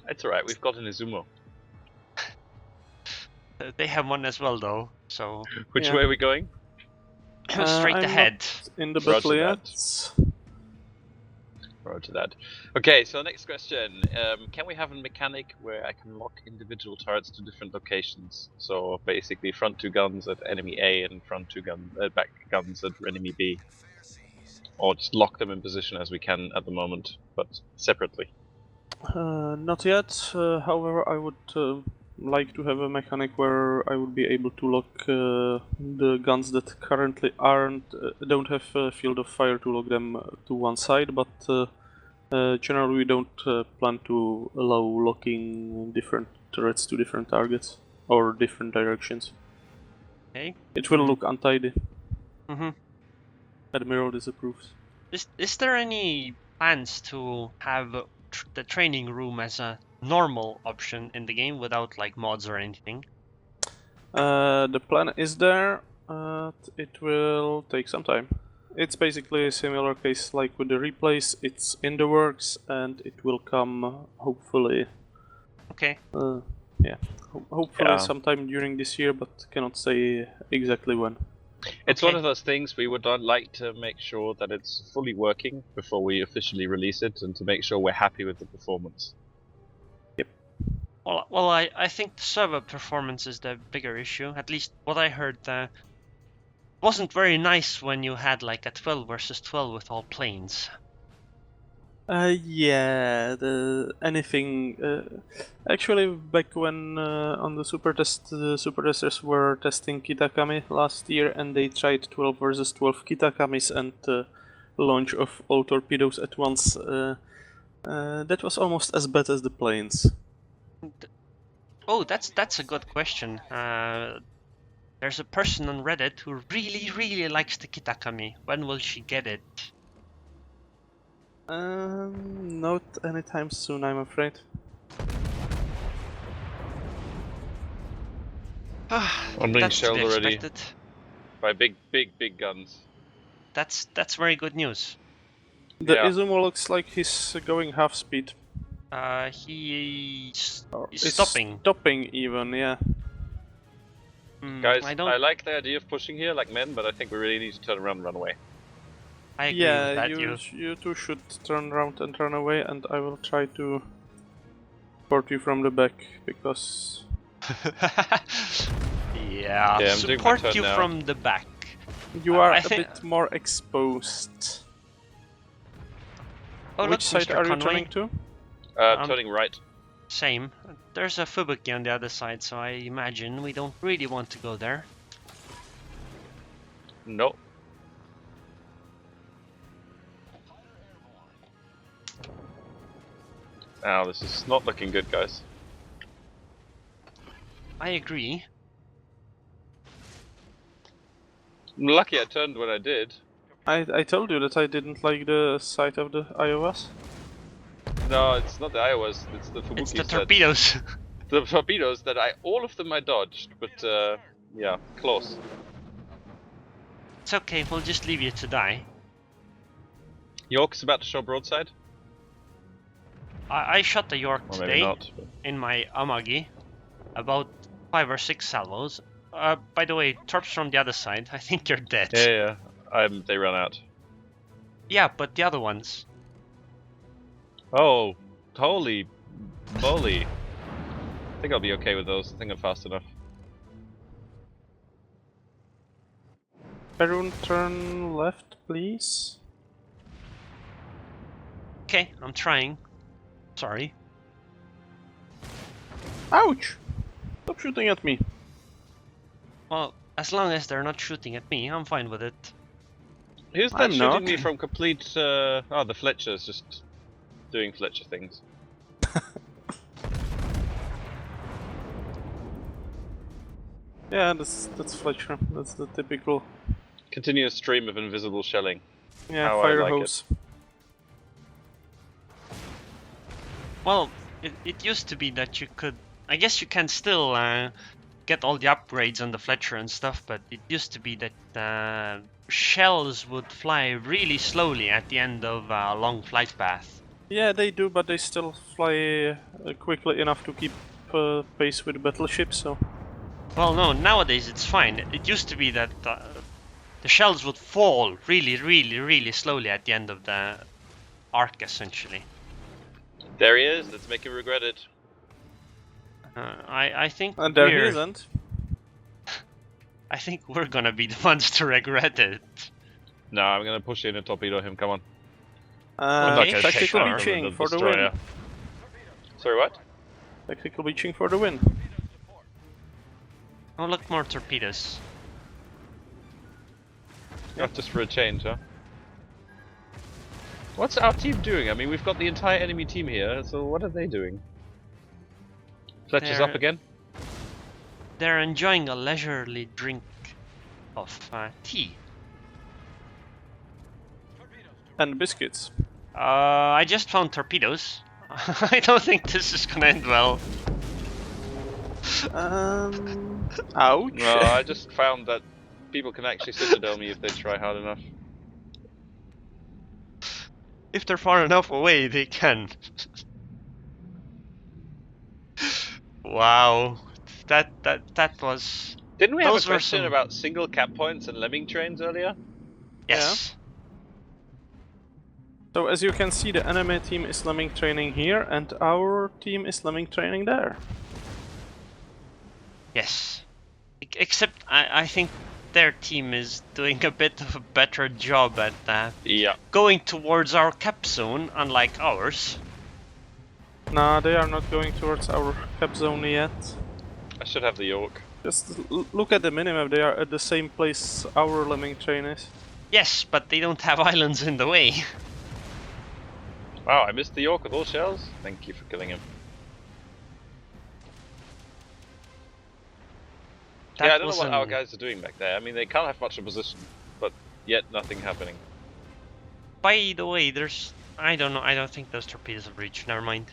It's alright. We've got an Izumo. They have one as well, though. So Which Yeah. way are we going? straight I'm ahead. In the Roger battle that. yet. Roger that. Okay, so next question. Can we have a mechanic where I can lock individual turrets to different locations? So basically, front two guns at enemy A and front two back guns at enemy B. Or just lock them in position as we can at the moment, but separately. Not yet. However, I would like to have a mechanic where I would be able to lock the guns that currently don't have a field of fire to lock them to one side, but generally we don't plan to allow locking different turrets to different targets or different directions. Okay. It will look untidy. Mm-hmm. Admiral disapproves. Is there any plans to have the training room as a normal option in the game without like mods or anything? The plan is there. It will take some time. It's basically a similar case like with the replays. It's in the works and it will come hopefully. Okay. Hopefully sometime during this year, but cannot say exactly when. It's Okay. one of those things we would like to make sure that it's fully working before we officially release it, and to make sure we're happy with the performance. Well, I think the server performance is the bigger issue. At least what I heard wasn't very nice when you had like a 12 versus 12 with all planes. Yeah, anything. Actually, back when on the super test, the super testers were testing Kitakami last year, and they tried 12 versus 12 Kitakamis and launch of all torpedoes at once. That was almost as bad as the planes. Oh, that's a good question. There's a person on Reddit who really likes the Kitakami. When will she get it? Not anytime soon, I'm afraid. I'm being That's to shelled be already expected. by big guns. That's very good news. The Yeah. Izumo looks like he's going half speed. He's Is stopping. Stopping even, yeah. Guys, I I like the idea of pushing here like men, but I think we really need to turn around and run away. I agree Yeah, with that. you two should turn around and run away, and I will try to support you from the back, because... Yeah, I'm doing my support turn you now. from the back. You are I a think- bit more exposed. Oh, Which look, side Mr. are you Conway. turning to? Turning right. Same. There's a Fubuki on the other side, so I imagine we don't really want to go there. No. Ow, this is not looking good, guys. I agree. I'm lucky I turned when I did. I told you that I didn't like the sight of the iOS. No, it's not the Iowas, it's the Fubuki It's the set. torpedoes. The torpedoes that all of them I dodged, but yeah, close. It's okay, we'll just leave you to die. York's about to show broadside? I shot the York Or maybe today not. But... in my Amagi. About 5 or 6 salvos. By the way, torps from the other side, I think you're dead. Yeah. They ran out. Yeah, but the other ones. Oh, holy moly. I think I'll be okay with those. I think I'm fast enough. Everyone turn left, please. Okay, I'm trying. Sorry. Ouch! Stop Stop shooting at me. Well, as long as they're not shooting at me, I'm fine with it. Who's that I'm shooting not. me from complete... Oh, the Fletcher's just doing Fletcher things. Yeah, that's Fletcher. That's the typical. Continuous stream of invisible shelling. Yeah, How I fire like hose. Well, it used to be that you could... I guess you can still get all the upgrades on the Fletcher and stuff, but it used to be that shells would fly really slowly at the end of a long flight path. Yeah, they do, but they still fly quickly enough to keep pace with the battleships. So. Well, no, nowadays it's fine. It used to be that the shells would fall really slowly at the end of the arc, essentially. There he is, let's make him regret it. I think And there he we're- isn't. I think we're gonna be the ones to regret it. No, I'm gonna push in and torpedo him, come on. Okay, Tactical sure. beaching for the destroyer. win. Sorry, what? Tactical beaching for the win. Oh, look, more torpedoes. Not just for a change, huh? What's our team doing? I mean, we've got the entire enemy team here, so what are they doing? Fletcher's They're- up again? They're enjoying a leisurely drink of tea. And biscuits. I just found torpedoes. I don't think this is gonna end well. Ouch. No, I just found that people can actually citadel me if they try hard enough. If they're far enough away, they can. Wow, that was... Didn't we have Those a were question some- about single cap points and lemming trains earlier? Yes. So as you can see, the enemy team is lemming training here, and our team is lemming training there. Yes. Except I think their team is doing a bit of a better job at Yeah. going towards our cap zone, unlike ours. Nah, they are not going towards our cap zone yet. I should have the York. Just look at the minimap, they are at the same place our lemming train is. Yes, but they don't have islands in the way. Wow, I missed the York with all shells? Thank you for killing him. That Yeah, I don't know was what an- our guys are doing back there. I mean, they can't have much opposition, but yet nothing happening. By the way, there's... I don't know, I don't think those torpedoes have reached, never mind.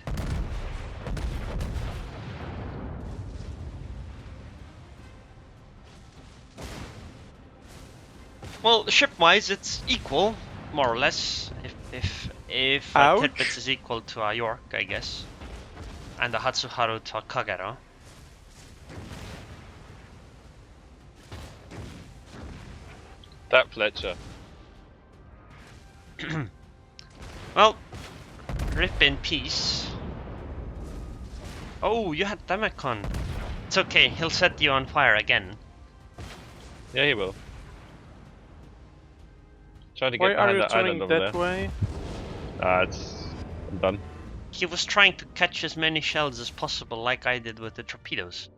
Well, ship-wise, it's equal, more or less. If Ouch. Tirpitz is equal to a York, I guess, and the Hatsuharu to a Kagero. That Fletcher. Well, rip in peace. Oh, you had Demicon. It's okay, he'll set you on fire again. Yeah, he will. Trying to get Why are behind you that island turning over that there. way? I'm done. He was trying to catch as many shells as possible, like I did with the torpedoes.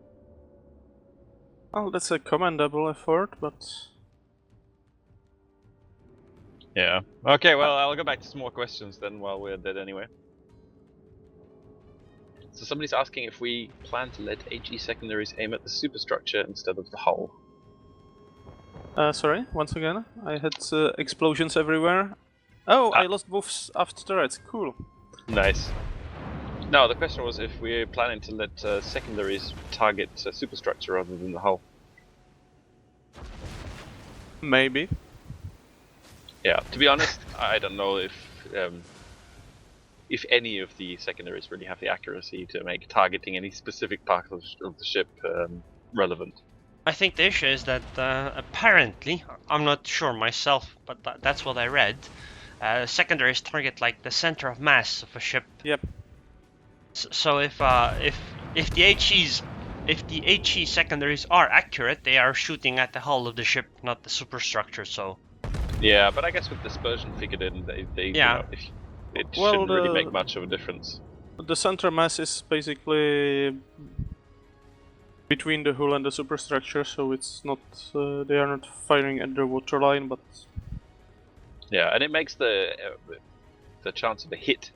Well, that's a commendable effort, but... Yeah. Okay, well, I'll go back to some more questions then while we're dead anyway. So somebody's asking if we plan to let HE secondaries aim at the superstructure instead of the hull. Sorry, once again, I had explosions everywhere. Oh, I lost both aft turrets, cool. Nice. No, the question was if we're planning to let secondaries target superstructure rather than the hull. Maybe. Yeah, to be honest, I don't know if any of the secondaries really have the accuracy to make targeting any specific part of the ship relevant. I think the issue is that apparently, I'm not sure myself, but that's what I read. Secondaries target like the center of mass of a ship. Yep. So if the HE secondaries are accurate, they are shooting at the hull of the ship, not the superstructure. So Yeah, but I guess with dispersion figured in, they Yeah. it Well, shouldn't really the- make much of a difference. The center mass is basically between the hull and the superstructure, so it's not they are not firing at the waterline, but yeah, and it makes the chance of a hit,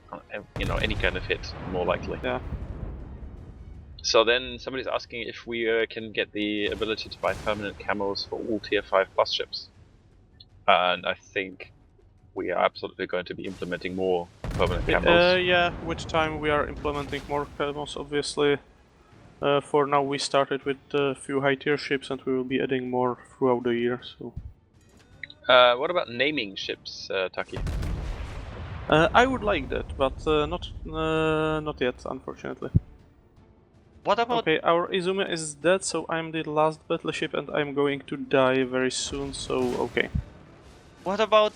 any kind of hit, more likely. Yeah. So then somebody's asking if we can get the ability to buy permanent camos for all Tier 5 plus ships. And I think we are absolutely going to be implementing more permanent camos. Yeah, with time we are implementing more camos, obviously. For now we started with a few high tier ships and we will be adding more throughout the year, so... What about naming ships, Taki? I would like that, but not yet, unfortunately. What about... Okay, our Izumi is dead, so I'm the last battleship and I'm going to die very soon, so okay. What about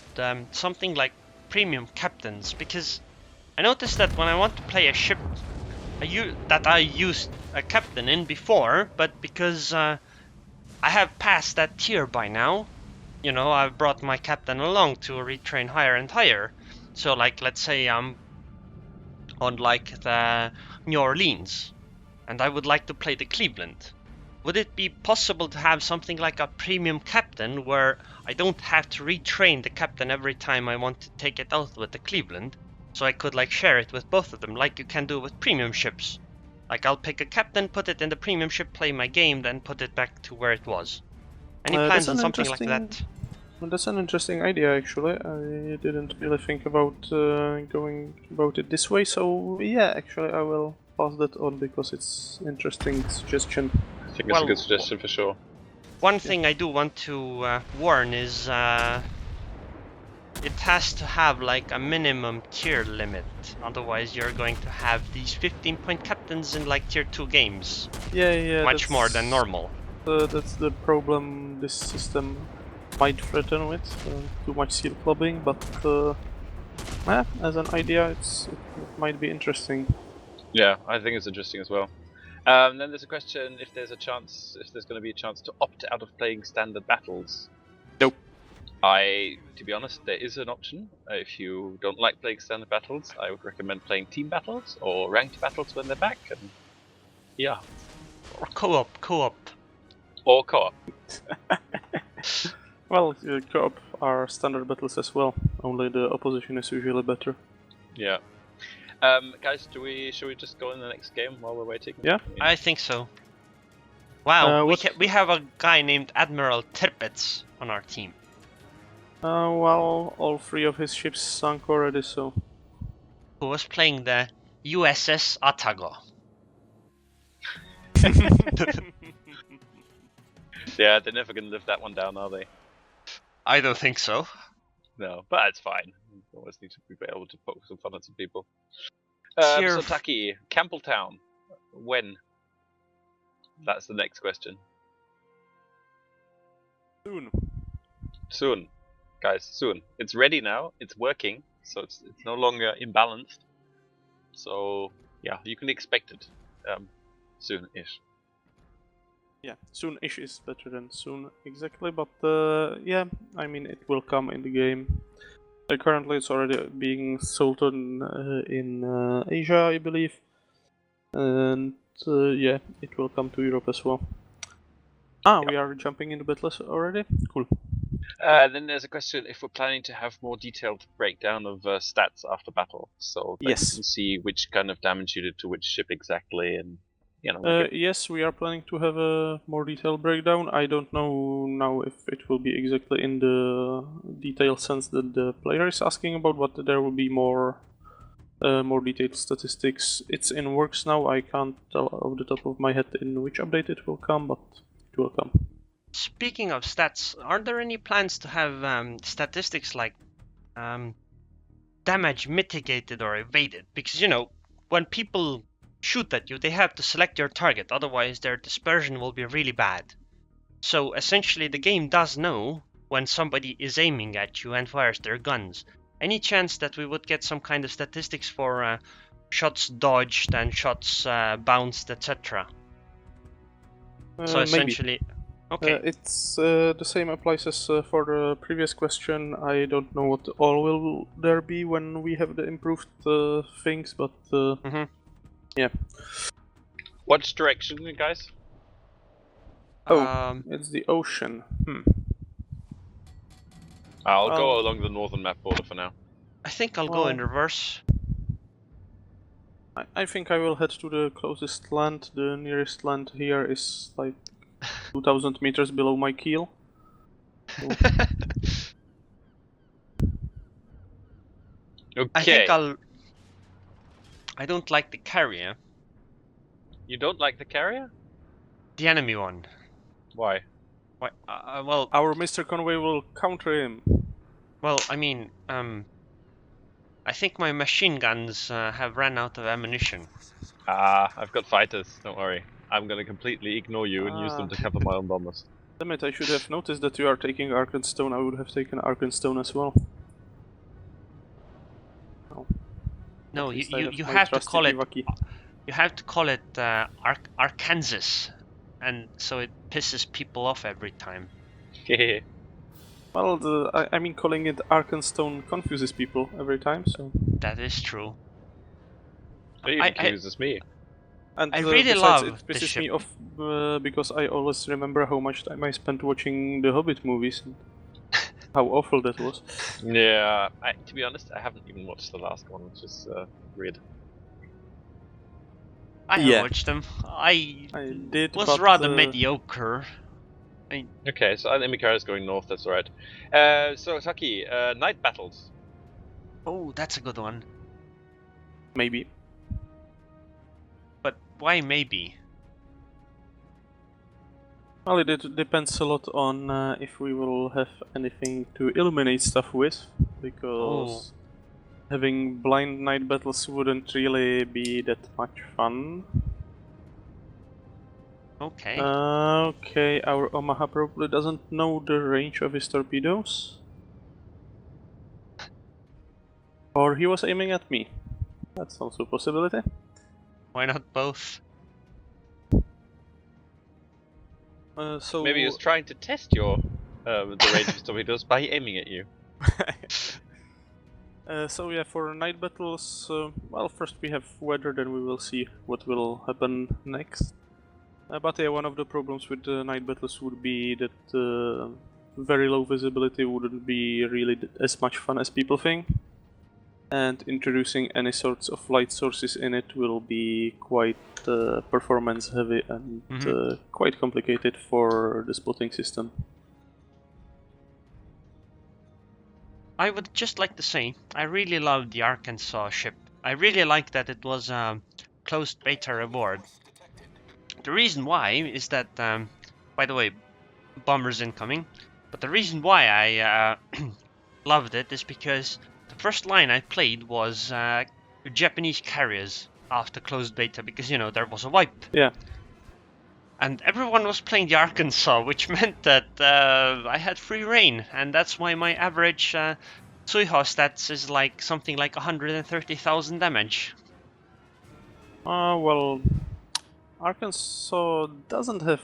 something like premium captains? Because I noticed that when I want to play a ship that I used a captain in before, but because I have passed that tier by now, I've brought my captain along to retrain higher and higher. So like, let's say I'm on like the New Orleans and I would like to play the Cleveland. Would it be possible to have something like a premium captain where I don't have to retrain the captain every time I want to take it out with the Cleveland? So I could like share it with both of them, like you can do with premium ships. Like I'll pick a captain, put it in the premium ship, play my game, then put it back to where it was. Any plans on something like that? Well, that's an interesting idea, actually. I didn't really think about going about it this way, so yeah, actually I will pass that on because it's an interesting suggestion. I think it's a good suggestion for sure. One thing I do want to warn is it has to have like a minimum tier limit, otherwise you're going to have these 15-point captains in like tier 2 games. Yeah, much more than normal. That's the problem this system might threaten with, too much seal clubbing, but as an idea it might be interesting. Yeah, I think it's interesting as well. Then there's a question if there's going to be a chance to opt out of playing standard battles. Nope. To be honest, there is an option. If you don't like playing standard battles, I would recommend playing team battles or ranked battles when they're back. And yeah. Or co-op. Or co-op. Well, co-op are standard battles as well, only the opposition is usually better. Yeah. Guys, should we just go in the next game while we're waiting? Yeah. I think so. Wow, we have a guy named Admiral Tirpitz on our team. Well, all 3 of his ships sunk already, so... Who was playing the USS Atago. Yeah, they're never going to live that one down, are they? I don't think so. No, but it's fine. We always need to be able to poke some fun at some people. So Taki, Campbelltown, when? That's the next question. Soon. Guys, soon. It's ready now, it's working, so it's no longer imbalanced. So, yeah, you can expect it soon-ish. Yeah, soon-ish is better than soon exactly, but yeah, I mean it will come in the game. Currently it's already being sold in Asia, I believe, and yeah, it will come to Europe as well. We are jumping into battles already? Cool. Then there's a question if we're planning to have more detailed breakdown of stats after battle, so that you can see which kind of damage you did to which ship exactly, and yes, we are planning to have a more detailed breakdown. I don't know now if it will be exactly in the detailed sense that the player is asking about, but there will be more detailed statistics. It's in works now. I can't tell off the top of my head in which update it will come, but it will come. Speaking of stats, are there any plans to have statistics like damage mitigated or evaded? Because, when people shoot at you, they have to select your target, otherwise their dispersion will be really bad. So essentially the game does know when somebody is aiming at you and fires their guns. Any chance that we would get some kind of statistics for shots dodged and shots bounced, etc.? So essentially... Maybe. Okay. It's the same applies as for the previous question. I don't know what all will there be when we have the improved things, but yeah. Which direction, guys? Oh, it's the ocean. I'll Well- go along the northern map border for now. I think I'll go in Well- reverse. I think I will head to the closest land. The nearest land here is like 2,000 meters below my keel. Okay. I think I don't like the carrier, You don't like the carrier? the enemy one. Why? Why? Well, Our Mr. Conway will counter him. I mean, I think my machine guns have ran out of ammunition. I've got fighters, don't worry. I'm gonna completely ignore you and use them to cover my own bombers. Damn it, I should have noticed that you are taking Arkenstone. I would have taken Arkenstone as well. No, At least you I you my have to trusty call it Ivaki. you have to call it Arkansas, and so it pisses people off every time. Well, I mean, calling it Arkenstone confuses people every time, so... That is true. It I- accuses me. And I really besides, love it the pisses ship. me off because I always remember how much time I spent watching the Hobbit movies and how awful that was. Yeah, to be honest, I haven't even watched the last one, which is weird. I Yeah. watched them. I I did, was but, rather mediocre. Okay, so enemy carrier is going north, that's alright. So, Taki, night battles. Oh, that's a good one. Maybe. But why maybe? Well, it depends a lot on if we will have anything to illuminate stuff with, because having blind night battles wouldn't really be that much fun. Okay. Okay, our Omaha probably doesn't know the range of his torpedoes. Or he was aiming at me. That's also a possibility. Why not both? So Maybe he was trying to test your the range of torpedoes by aiming at you. So yeah, for night battles, well, first we have weather, then we will see what will happen next. But yeah, one of the problems with the night battles would be that very low visibility wouldn't be really as much fun as people think. And introducing any sorts of light sources in it will be quite performance heavy and quite complicated for the spotting system. I would just like to say, I really love the Arkansas ship. I really like that it was a closed beta reward. The reason why is that, by the way, bombers incoming, but the reason why I loved it is because the first line I played was Japanese carriers after closed beta, because, you know, there was a wipe. Yeah. And everyone was playing the Arkansas, which meant that I had free reign, and that's why my average Suiho stats is like something like 130,000 damage. Well, Arkansas doesn't have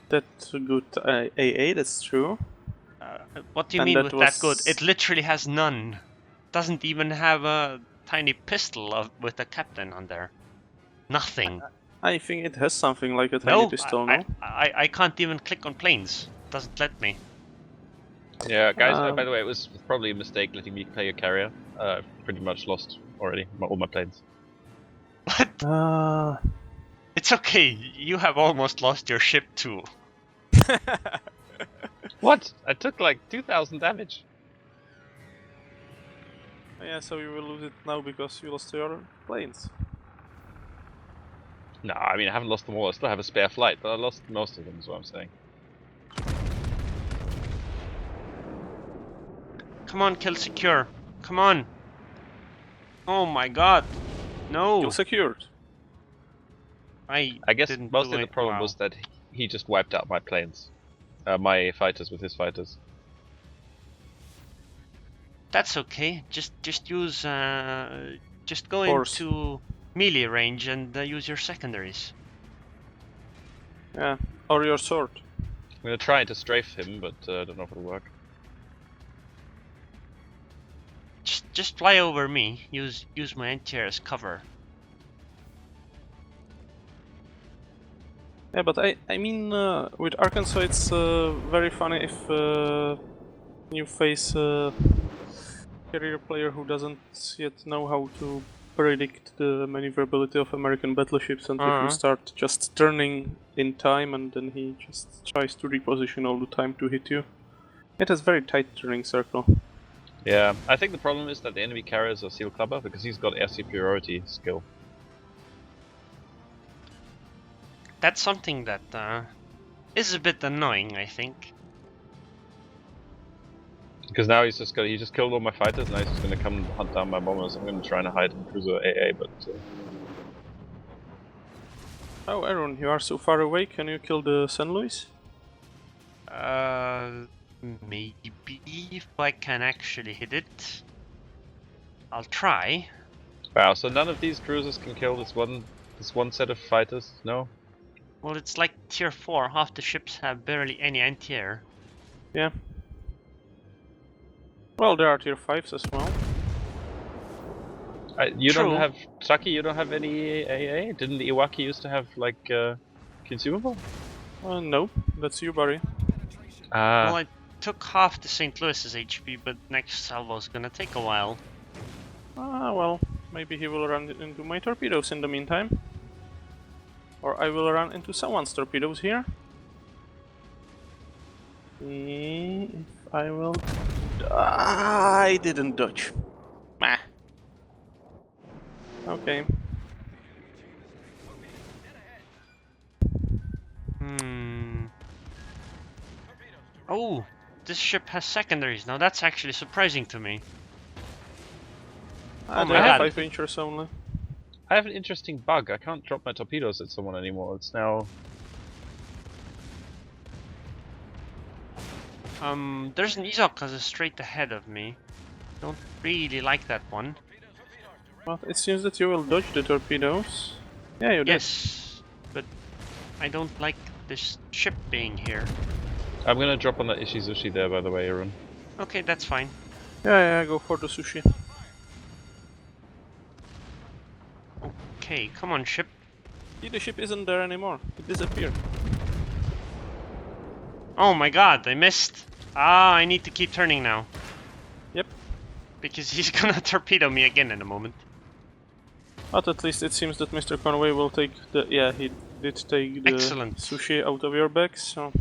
that good AA, that's true. What do you And mean that with that good? was- It literally has none. Doesn't even have a tiny pistol with a captain on there. Nothing. I think it has something like a tiny No, pistol, no? I can't even click on planes. Doesn't let me. Yeah, guys, by the way, it was probably a mistake letting me play a carrier. Pretty much lost already, all my planes. What? It's okay. You have almost lost your ship too. What? I took like 2,000 damage. Yeah, so you will lose it now because you lost your planes. No, I mean, I haven't lost them all. I still have a spare flight, but I lost most of them, is what I'm saying. Come on, kill secure. Come on. Oh my god. No. Kill secured. I guess didn't mostly do the it. problem Wow. was that he just wiped out my planes. My fighters with his fighters. That's okay. Just use just go Force. into melee range and use your secondaries. Yeah, or your sword. I'm gonna try to strafe him, but I don't know if it'll work. Just fly over me. Use my anti-air as cover. Yeah, but I mean, with Arkansas, it's very funny if you face a career player who doesn't yet know how to predict the maneuverability of American battleships, and if you start just turning in time, and then he just tries to reposition all the time to hit you. It has very tight turning circle. Yeah, I think the problem is that the enemy carriers are Seal Clubber because he's got air superiority skill. That's something that is a bit annoying, I think. Because now he just killed all my fighters, now he's just gonna come and hunt down my bombers. I'm gonna try and hide in cruiser AA, but Oh, Aaron, you are so far away. Can you kill the San Luis? Maybe if I can actually hit it. I'll try. wow, so none of these cruisers can kill this one set of fighters, no? Well, it's like tier 4. Half the ships have barely any anti-air. Yeah. Well, there are tier 5s as well. You True. don't have Saki. You don't have any AA. Didn't the Iwaki used to have like consumable? No, that's you, Barry. Well, I took half the St. Louis's HP, but next salvo's gonna take a while. Well, maybe he will run into my torpedoes in the meantime. Or I will run into someone's torpedoes here. If I will... I didn't dodge. Meh. Okay. Oh, this ship has secondaries. Now that's actually surprising to me. Oh my god. 5 inchers only. I have an interesting bug. I can't drop my torpedoes at someone anymore. It's now... There's an Izokaz straight ahead of me. Don't really like that one. Well, it seems that you will dodge the torpedoes. Yeah, you did. Yes, but I don't like this ship being here. I'm gonna drop on that Ishizushi there, by the way, Aaron. Okay, that's fine. Yeah, go for the sushi. Okay, come on, ship. See, the ship isn't there anymore. It disappeared. Oh my god, I missed. I need to keep turning now. Yep. Because he's gonna torpedo me again in a moment. But at least it seems that Mr. Conway will take the... Yeah, he did take the Excellent. sushi out of your bags, so...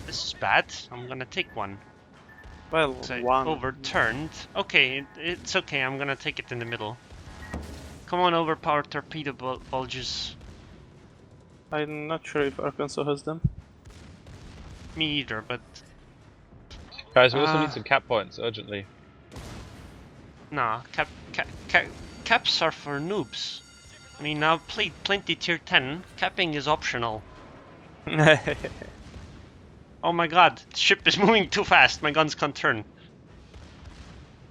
This is bad. I'm gonna take one. Well, So one. overturned. Okay, it's okay. I'm gonna take it in the middle. Come on, overpowered torpedo bulges. I'm not sure if Arkansas has them. Me either, but Guys, we also need some cap points urgently. nah. Caps are for noobs. I mean, I've played plenty tier 10. Capping is optional. Oh my god, the ship is moving too fast. My guns can't turn.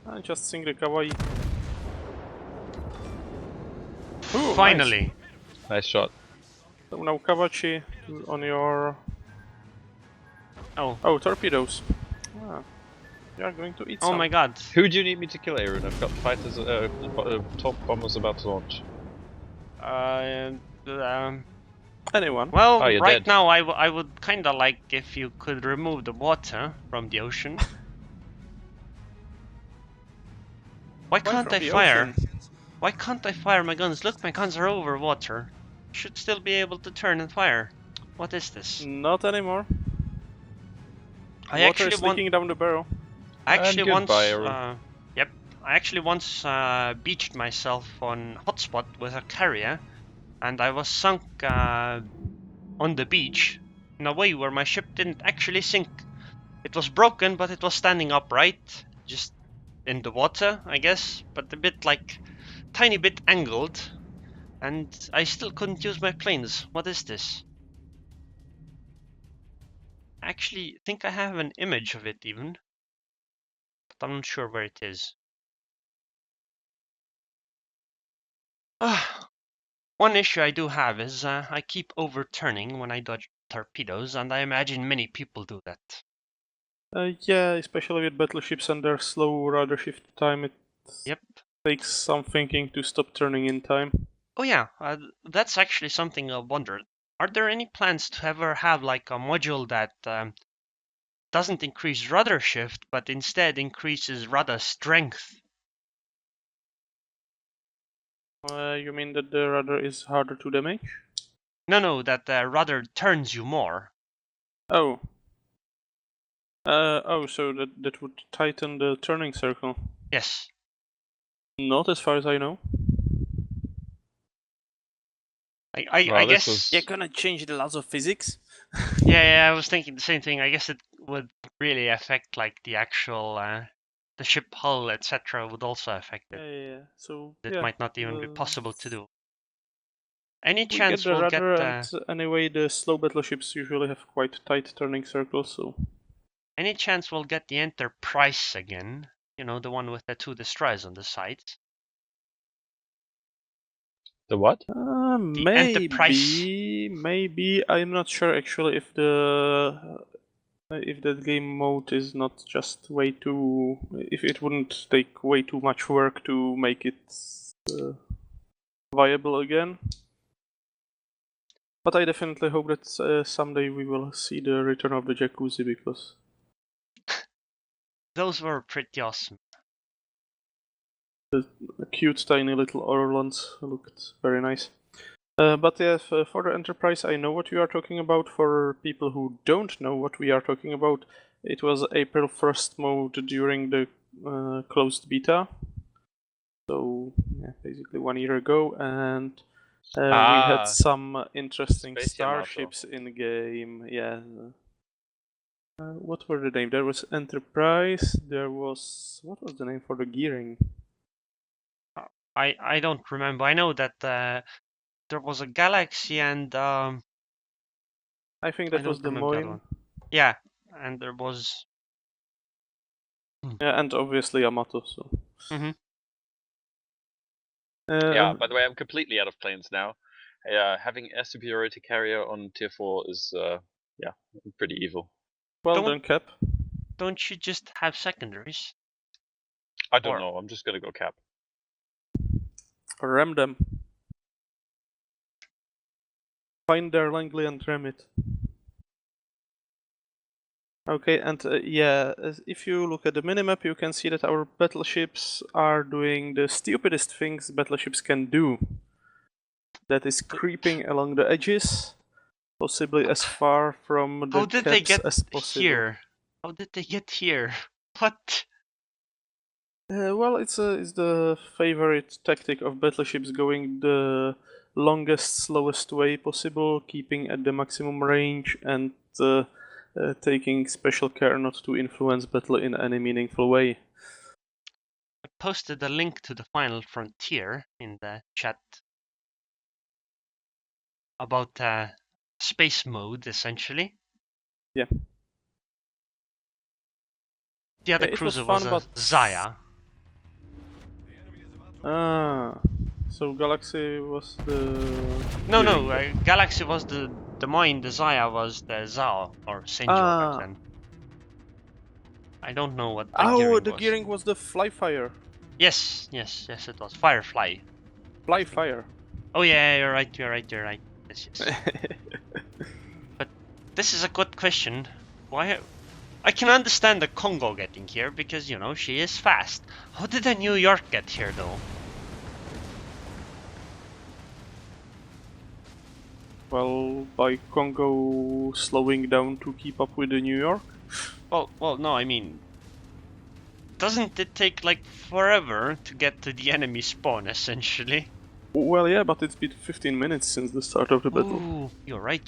I just sing the kawaii. Ooh, Finally. Nice shot. So now Kawachi on your... Oh, torpedoes. You are going to eat some. Oh my god. Who do you need me to kill, Aaron? I've got fighters, top bombers about to launch. Anyone. Well, Oh, you're right dead. now I would kind of like if you could remove the water from the ocean. Why can't from I the fire? ocean? Why can't I fire my guns? Look, my guns are over water. Should still be able to turn and fire. What is this? Not anymore. I Water actually is want. leaking down the barrel. I actually once. goodbye, Aaron. Yep. I actually once beached myself on hotspot with a carrier, and I was sunk on the beach in a way where my ship didn't actually sink. It was broken, but it was standing upright, just in the water, I guess, but a bit like tiny bit angled, and I still couldn't use my planes. What is this? I actually think I have an image of it even, but I'm not sure where it is. One issue I do have is I keep overturning when I dodge torpedoes, and I imagine many people do that. Yeah, especially with battleships and their slow rudder shift time, it Yep. takes some thinking to stop turning in time. Oh yeah, that's actually something I wondered. Are there any plans to ever have like a module that doesn't increase rudder shift, but instead increases rudder strength? You mean that the rudder is harder to damage? No, that the rudder turns you more. Oh. So that would tighten the turning circle. Yes. Not as far as I know. I guess. They're gonna change the laws of physics. Yeah, I was thinking the same thing. I guess it would really affect like the actual the ship hull, etc. would also affect it. Yeah. So It might not even be possible to do. Any we chance get the we'll rudder, get? and anyway, the slow battleships usually have quite tight turning circles. So. Any chance we'll get the Enterprise again? You know, the one with the 2 destroyers on the side. The what? Enterprise. Maybe. I'm not sure actually if that game mode is not just way too. If it wouldn't take way too much work to make it viable again. But I definitely hope that someday we will see the return of the Jacuzzi, because those were pretty awesome. The cute tiny little Orlans looked very nice. But yeah, for the Enterprise, I know what you are talking about. For people who don't know what we are talking about, it was April 1st mode during the closed beta. So, yeah, basically 1 year ago, and we had some interesting Space starships in game. Yeah. What were the name? There was Enterprise. There was, what was the name for the gearing? I don't remember. I know that there was a Galaxy and I think that was the Moine. Yeah, and there was. Yeah, and obviously Yamato. So. Yeah. By the way, I'm completely out of planes now. Having air superiority carrier on tier 4 is pretty evil. Well done, Cap. Don't you just have secondaries? I don't know. I'm just gonna go Cap. Ram them. Find their Langley and ram it. Okay, and if you look at the minimap, you can see that our battleships are doing the stupidest things battleships can do. That is creeping along the edges, possibly as far from the caps as possible. Here? How did they get here? What? Well, it's the favorite tactic of battleships, going the longest, slowest way possible, keeping at the maximum range, and taking special care not to influence battle in any meaningful way. I posted a link to the Final Frontier in the chat about space mode, essentially. Yeah. The other cruiser was a Zaya. So Galaxy was the... No, Galaxy was the Moine, the Zaya was the Zao, or Senjo back then. I don't know what the gearing was. The gearing was the Flyfire. Yes, it was. Firefly. Flyfire. Oh yeah, you're right. Yes. But this is a good question. Why... I can understand the Congo getting here, because, you know, she is fast. How did the New York get here, though? Well, by Congo slowing down to keep up with the New York? Well, no, I mean... Doesn't it take, like, forever to get to the enemy spawn, essentially? Well, yeah, but it's been 15 minutes since the start of the battle. Ooh, you're right.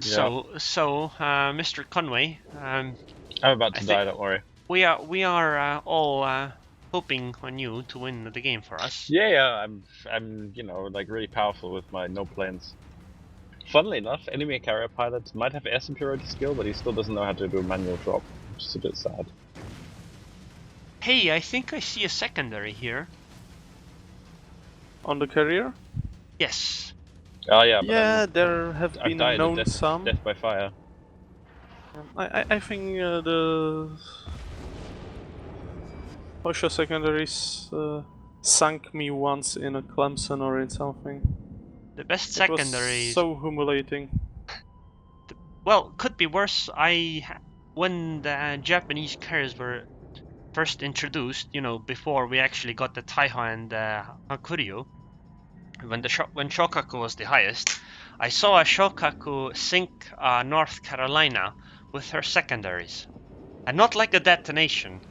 Yeah. So, Mr. Conway, I'm about to die. Don't worry. We are all hoping on you to win the game for us. Yeah. I'm like really powerful with my no planes. Funnily enough, enemy carrier pilot might have air superiority skill, but he still doesn't know how to do a manual drop, which is a bit sad. Hey, I think I see a secondary here. On the carrier? Yes. Oh yeah. Yeah, there have been known some. Death by fire. I think the Osha secondaries sank me once in a Clemson or in something. The best It was secondaries. so humiliating. Well, could be worse. When the Japanese carriers were first introduced, you know, before we actually got the Taiho and the Hakuryu, when Shokaku was the highest, I saw a Shokaku sink North Carolina with her secondaries, and not like a detonation,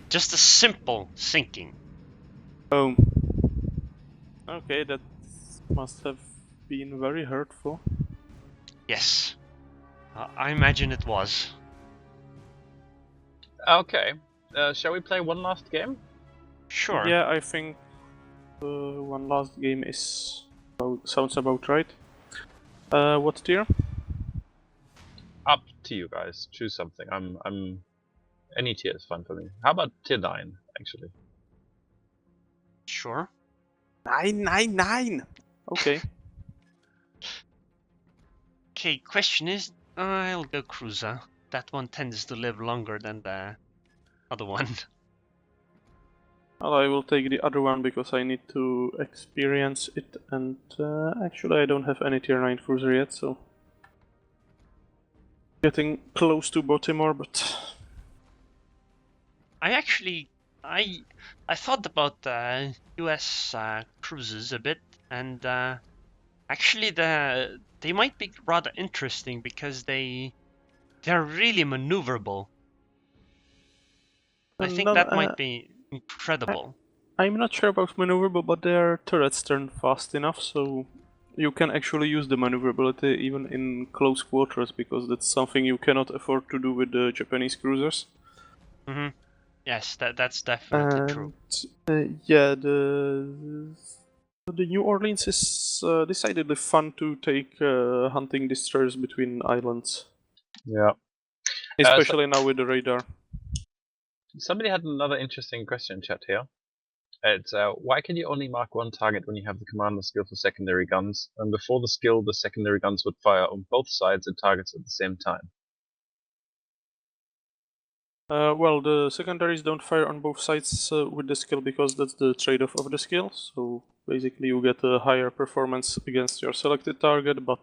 just a simple sinking. Oh. Okay, that must have been very hurtful. Yes, I imagine it was. Okay. Shall we play one last game? Sure. Yeah, I think one last game sounds about right. What tier? Up to you guys. Choose something. I'm. Any tier is fun for me. How about tier 9, actually? Sure. 999. Okay. Okay, question is, I'll go Cruiser. That one tends to live longer than the other one. Well, I will take the other one because I need to experience it, and actually I don't have any tier 9 cruiser yet, so getting close to Baltimore, but I thought about the US cruises a bit, and actually they might be rather interesting because they're really maneuverable. I think that might be incredible. I'm not sure about maneuverable, but their turrets turn fast enough, so you can actually use the maneuverability even in close quarters, because that's something you cannot afford to do with the Japanese cruisers. Mm-hmm. Yes, that's definitely true. Yeah, the New Orleans is decidedly fun to take hunting destroyers between islands. Yeah. Especially now with the radar. Somebody had another interesting question in chat here. It's why can you only mark one target when you have the commander skill for secondary guns, and before the skill the secondary guns would fire on both sides and targets at the same time? Well, the secondaries don't fire on both sides with the skill because that's the trade-off of the skill. So basically you get a higher performance against your selected target, but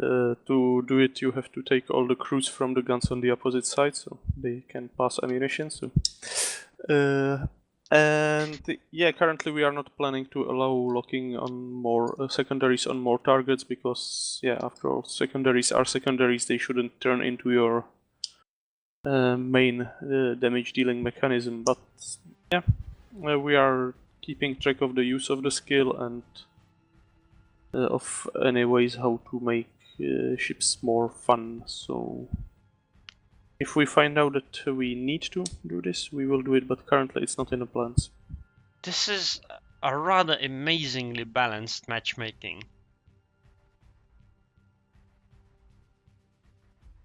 to do it you have to take all the crews from the guns on the opposite side, so they can pass ammunition. So, and yeah, currently we are not planning to allow locking on more secondaries on more targets because, yeah, after all, secondaries are secondaries. They shouldn't turn into your main damage dealing mechanism. But yeah, we are keeping track of the use of the skill and of any ways how to make ships more fun. So if we find out that we need to do this, we will do it, but currently it's not in the plans. This is a rather amazingly balanced matchmaking.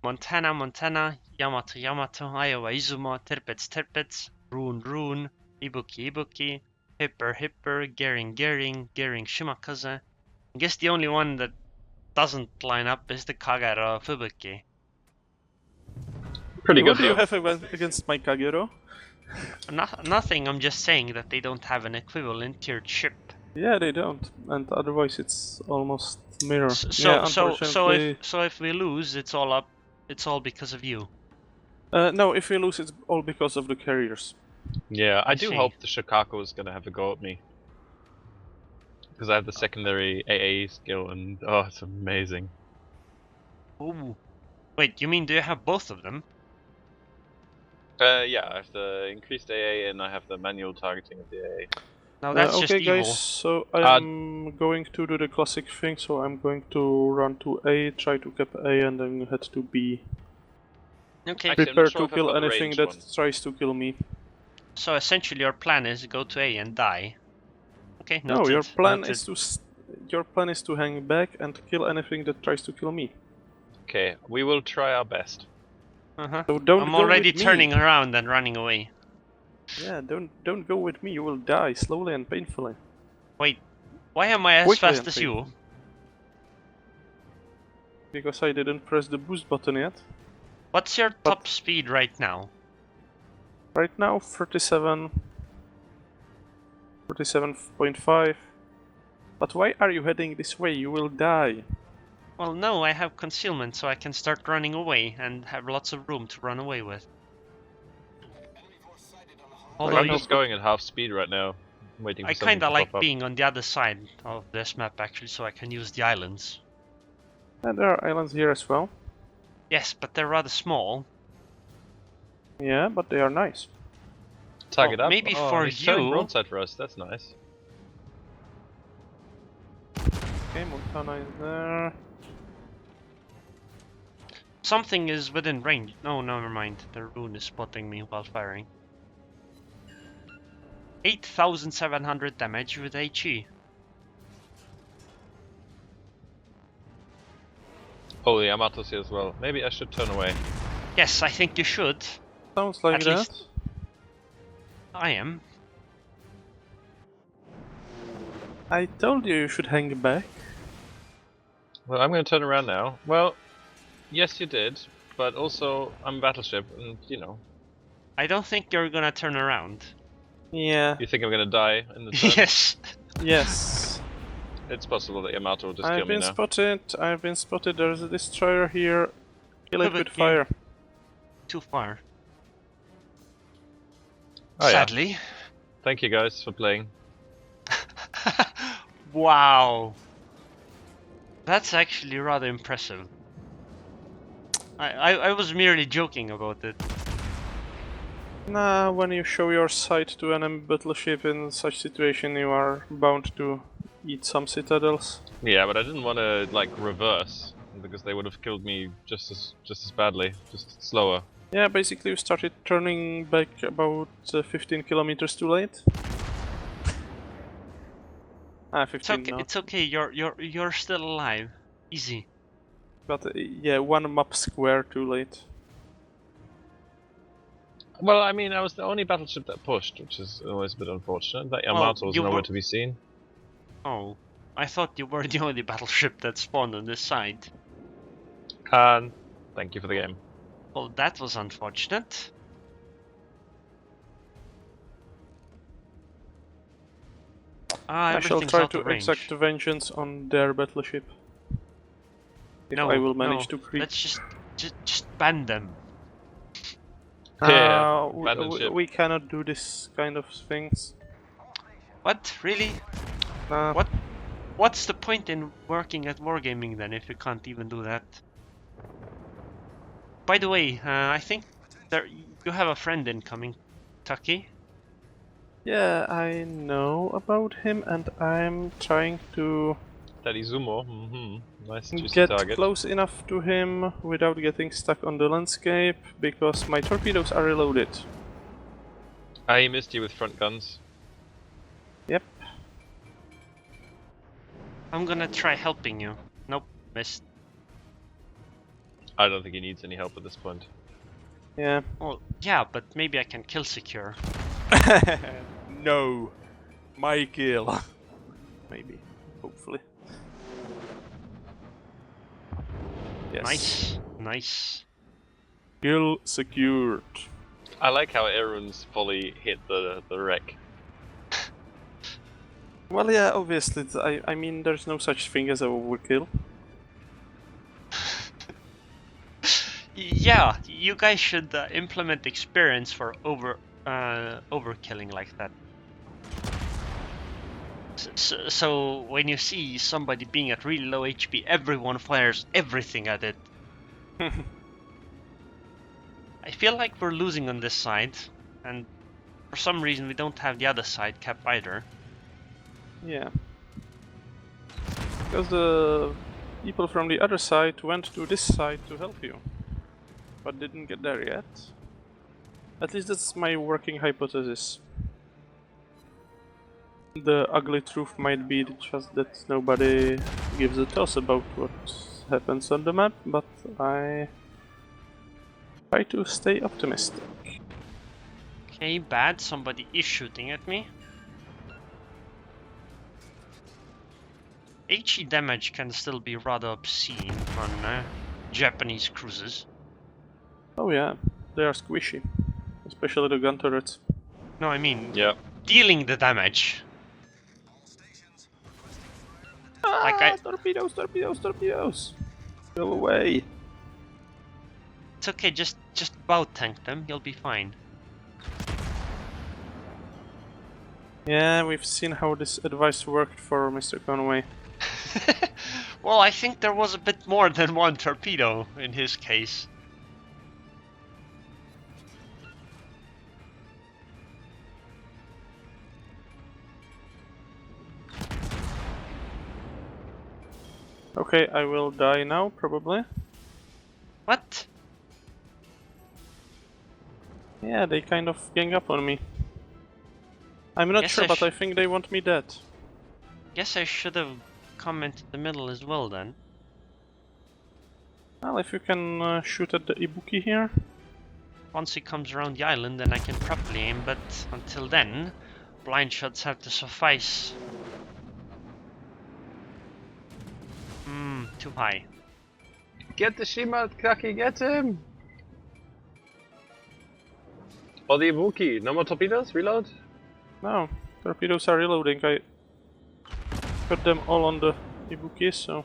Montana, Montana, Yamato, Yamato, Iowa, Izumo, Tirpitz, Tirpitz, Rune, Rune, Ibuki, Ibuki, Hipper, Hipper, Gering, Gering, Gering, Shimakaze. I guess the only one that doesn't line up is the Kagero Fubuki. Pretty good. What do you have against my Kagero? Nothing, I'm just saying that they don't have an equivalent tiered ship. Yeah, they don't, and otherwise it's almost mirror. So if we lose, it's all because of you. No, if we lose, it's all because of the carriers. Yeah, I do hope the Shokaku is gonna have a go at me. Because I have the secondary AA skill and oh, it's amazing. Ooh. Wait, you mean do you have both of them? Yeah, I have the increased AA and I have the manual targeting of the AA. No, that's okay, just evil. guys, so I'm going to do the classic thing, so I'm going to run to A, try to cap A, and then head to B. Okay. Prepare to kill anything that tries to kill me. So essentially your plan is go to A and die. Okay, noted. No, your plan is to hang back and kill anything that tries to kill me. Okay, we will try our best. So don't I'm already turning around and running away. Yeah, don't go with me, you will die slowly and painfully. Wait, why am I as fast as you? Because I didn't press the boost button yet. What's your top speed right now? Right now, 37.5. But why are you heading this way? You will die. Well, no, I have concealment, so I can start running away and have lots of room to run away with. Although I'm just going at half speed right now, waiting for I something kinda to like pop up. being on the other side of this map actually, so I can use the islands. And there are islands here as well. Yes, but they're rather small. Yeah, but they are nice. Target Well, up. maybe oh, for he's turning you- broadside for us. That's nice. Okay, Montana is there. Something is within range. No, never mind. The rune is spotting me while firing. 8,700 damage with HE. Oh, the Yamato's here as well. Maybe I should turn away. Yes, I think you should. Sounds like At that. least- I am. I told you you should hang back. Well, I'm going to turn around now. Well, yes, you did, but also I'm a battleship, and you know. I don't think you're gonna turn around. Yeah. You think I'm going to die in the turn? Yes. Yes. It's possible that Yamato will just kill I've me been now. spotted. I've been spotted. There's a destroyer here. Kill it But with fire. Too far. Oh, yeah. Sadly. Thank you guys for playing. Wow. That's actually rather impressive. I was merely joking about it. Nah, when you show your sight to enemy battleship in such situation, you are bound to eat some citadels. Yeah, but I didn't want to like reverse because they would have killed me just as badly, just slower. Yeah, basically you started turning back about 15 kilometers too late. 15 It's okay. now. It's okay. You're still alive. Easy. But yeah, one map square too late. Well, I mean, I was the only battleship that pushed, which is always a bit unfortunate. That Well, Yamato was you nowhere were- to be seen. Oh, I thought you were the only battleship that spawned on this side. And thank you for the game. Well, that was unfortunate. I shall Everything's try out to of range. exact vengeance on their battleship. If No, I will manage no, to creep. Let's just ban them. Yeah, We, battleship. we cannot do this kind of things. What? Really? Nah. What? What's the point in working at Wargaming then if you can't even do that? By the way, I think you have a friend incoming, Taki. Yeah, I know about him, and I'm trying to Daddy Zumo. Nice juicy get target. close enough to him without getting stuck on the landscape, because my torpedoes are reloaded. I missed you with front guns. Yep. I'm gonna try helping you. Nope, missed. I don't think he needs any help at this point. Yeah. Well, yeah, but maybe I can kill secure. No. My kill. Maybe. Hopefully. Yes. Nice, nice. Kill secured. I like how Erun's volley hit the wreck. Well, yeah, obviously. I mean, there's no such thing as a overkill. Yeah, you guys should implement experience for overkilling like that. So when you see somebody being at really low HP, everyone fires everything at it. I feel like we're losing on this side, and for some reason we don't have the other side cap either. Yeah. Because the people from the other side went to this side to help you, but didn't get there yet. At least that's my working hypothesis. The ugly truth might be just that nobody gives a toss about what happens on the map, but I try to stay optimistic. Okay, bad. Somebody is shooting at me. HE damage can still be rather obscene on Japanese cruisers. Oh yeah, they are squishy. Especially the gun turrets. No, I mean Yeah. dealing the damage. Like torpedoes, torpedoes, torpedoes! Go away! it's okay, just bow tank them, you'll be fine. Yeah, we've seen how this advice worked for Mr. Conway. Well, I think there was a bit more than one torpedo in his case. Okay, I will die now, probably. What? Yeah, they kind of gang up on me. I'm not Guess sure, I but I think they want me dead. Guess I should have come into the middle as well then. Well, if you can shoot at the Ibuki here. Once he comes around the island, then I can properly aim, but until then, blind shots have to suffice. Too high. Get the Shima, Kaki, get him! Or the Ibuki. No more torpedoes? Reload? No, torpedoes are reloading. I put them all on the Ibuki, so...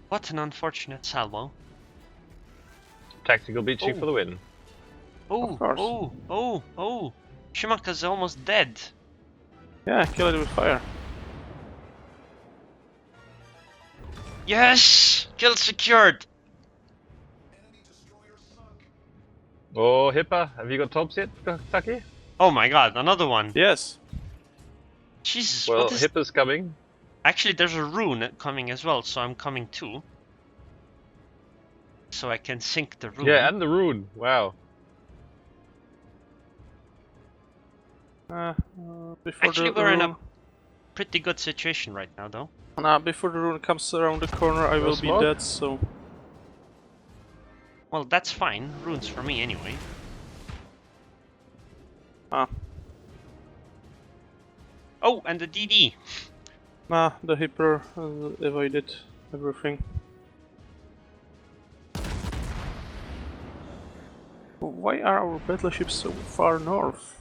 What an unfortunate salvo. Tactical beach Oh. for the win. Oh, course. oh! Shimaka's almost dead. Yeah, kill it with fire. Yes! Kill secured! Oh, Hippa, have you got tops yet, Taki? Oh my god, another one. Yes! Jesus, Well, what is... Hippa's coming. Actually, there's a rune coming as well, so I'm coming too. So I can sink the rune. Yeah, and the rune. Wow. Before Actually, the we're in a rune... pretty good situation right now, though. Nah, before the rune comes around the corner, I No will be smoke? dead, so... Well, that's fine. Runes for me anyway. Ah. Oh, and the DD. Nah, the Hipper avoided everything. Why are our battleships so far north?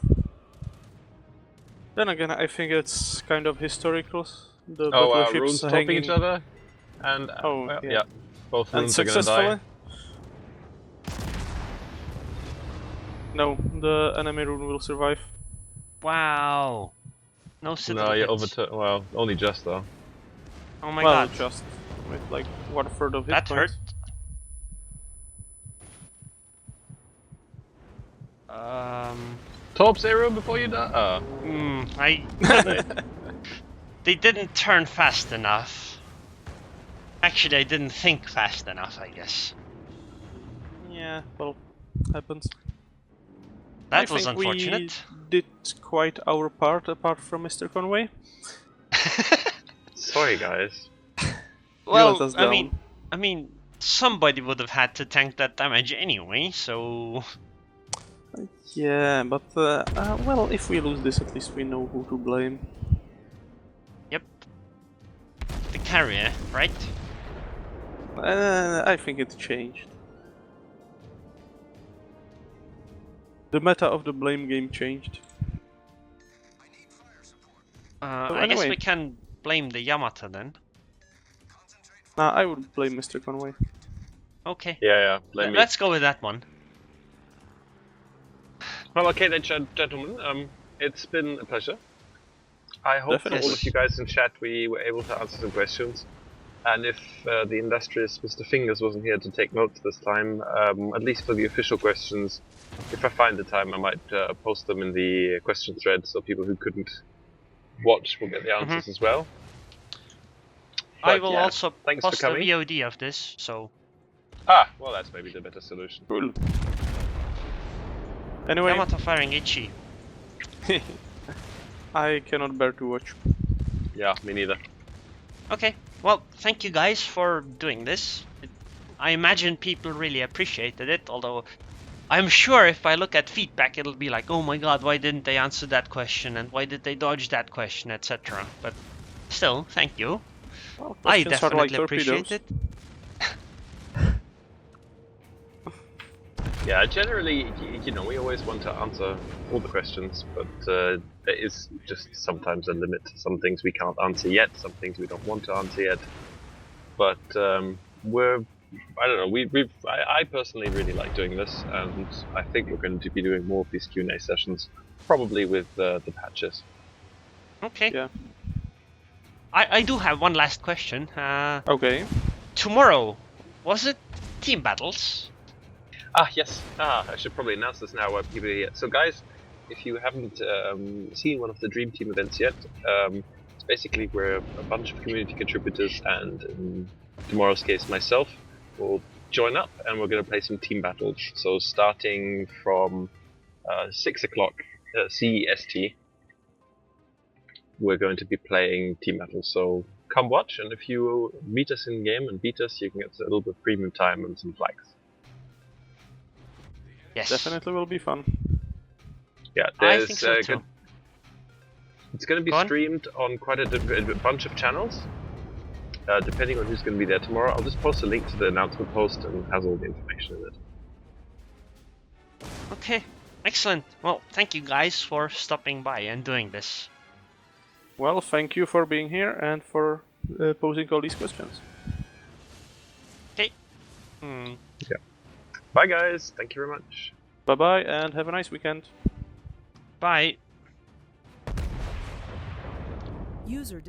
Then again, I think it's kind of historical. The Oh wow, battleships runes topping hanging... each other. And Oh, well, yeah. yeah. Both And runes are gonna successfully? die. No, the enemy rune will survive. Wow. No No, citadel you hits. overturn. Well, only just though. Oh my well, god. just with like 1/3 of hit That hurt. points. Torps Aero before you die. They didn't turn fast enough. Actually, I didn't think fast enough, I guess. Yeah, well, happens. That I was think unfortunate. We did quite our part, apart from Mr. Conway. Sorry, guys. let us Well, down. I mean, somebody would have had to tank that damage anyway, so... Yeah, but well, if we lose this, at least we know who to blame. Yep. The carrier, right? I think it changed. The meta of the blame game changed. I guess anyway. we can blame the Yamata then. Nah, I would blame Mr. Conway. Okay. Yeah, blame me. Let's go with that one. Well, okay then, gentlemen. It's been a pleasure. I hope for Definitely. all of you guys in chat we were able to answer some questions. And if the industrious Mr. Fingers wasn't here to take notes this time, at least for the official questions, if I find the time, I might post them in the question thread so people who couldn't watch will get the answers as well. I But, will yeah, also thanks for post the coming. VOD of this, so... Ah, well, that's maybe the better solution. Cool. Anyway, Yamata firing Ichi. I cannot bear to watch. Yeah, me neither. Okay, well, thank you guys for doing this. I imagine people really appreciated it, although I'm sure if I look at feedback it'll be like, oh my god, why didn't they answer that question and why did they dodge that question, etc. But still, thank you. Well, I questions are like definitely appreciate torpedoes. it. Yeah, generally, we always want to answer all the questions, but there is just sometimes a limit to some things we can't answer yet, some things we don't want to answer yet. But I don't know, I personally really like doing this, and I think we're going to be doing more of these Q&A sessions, probably with the patches. Okay. Yeah. I do have one last question. Okay. Tomorrow, was it team battles? Yes. I should probably announce this now while people are here. So, guys, if you haven't seen one of the Dream Team events yet, it's basically where a bunch of community contributors and, in tomorrow's case, myself, will join up and we're going to play some team battles. So, starting from 6 o'clock CEST, we're going to be playing team battles. So, come watch, and if you meet us in game and beat us, you can get a little bit of premium time and some flags. Yes. Definitely will be fun. Yeah, I there's think so too. it's going to be Go on. streamed on quite a bunch of channels, depending on who's going to be there tomorrow. I'll just post a link to the announcement post and it has all the information in it. Okay, excellent. Well, thank you guys for stopping by and doing this. Well, thank you for being here and for posing all these questions. Okay. Yeah. Bye, guys. Thank you very much. Bye bye and have a nice weekend. Bye. User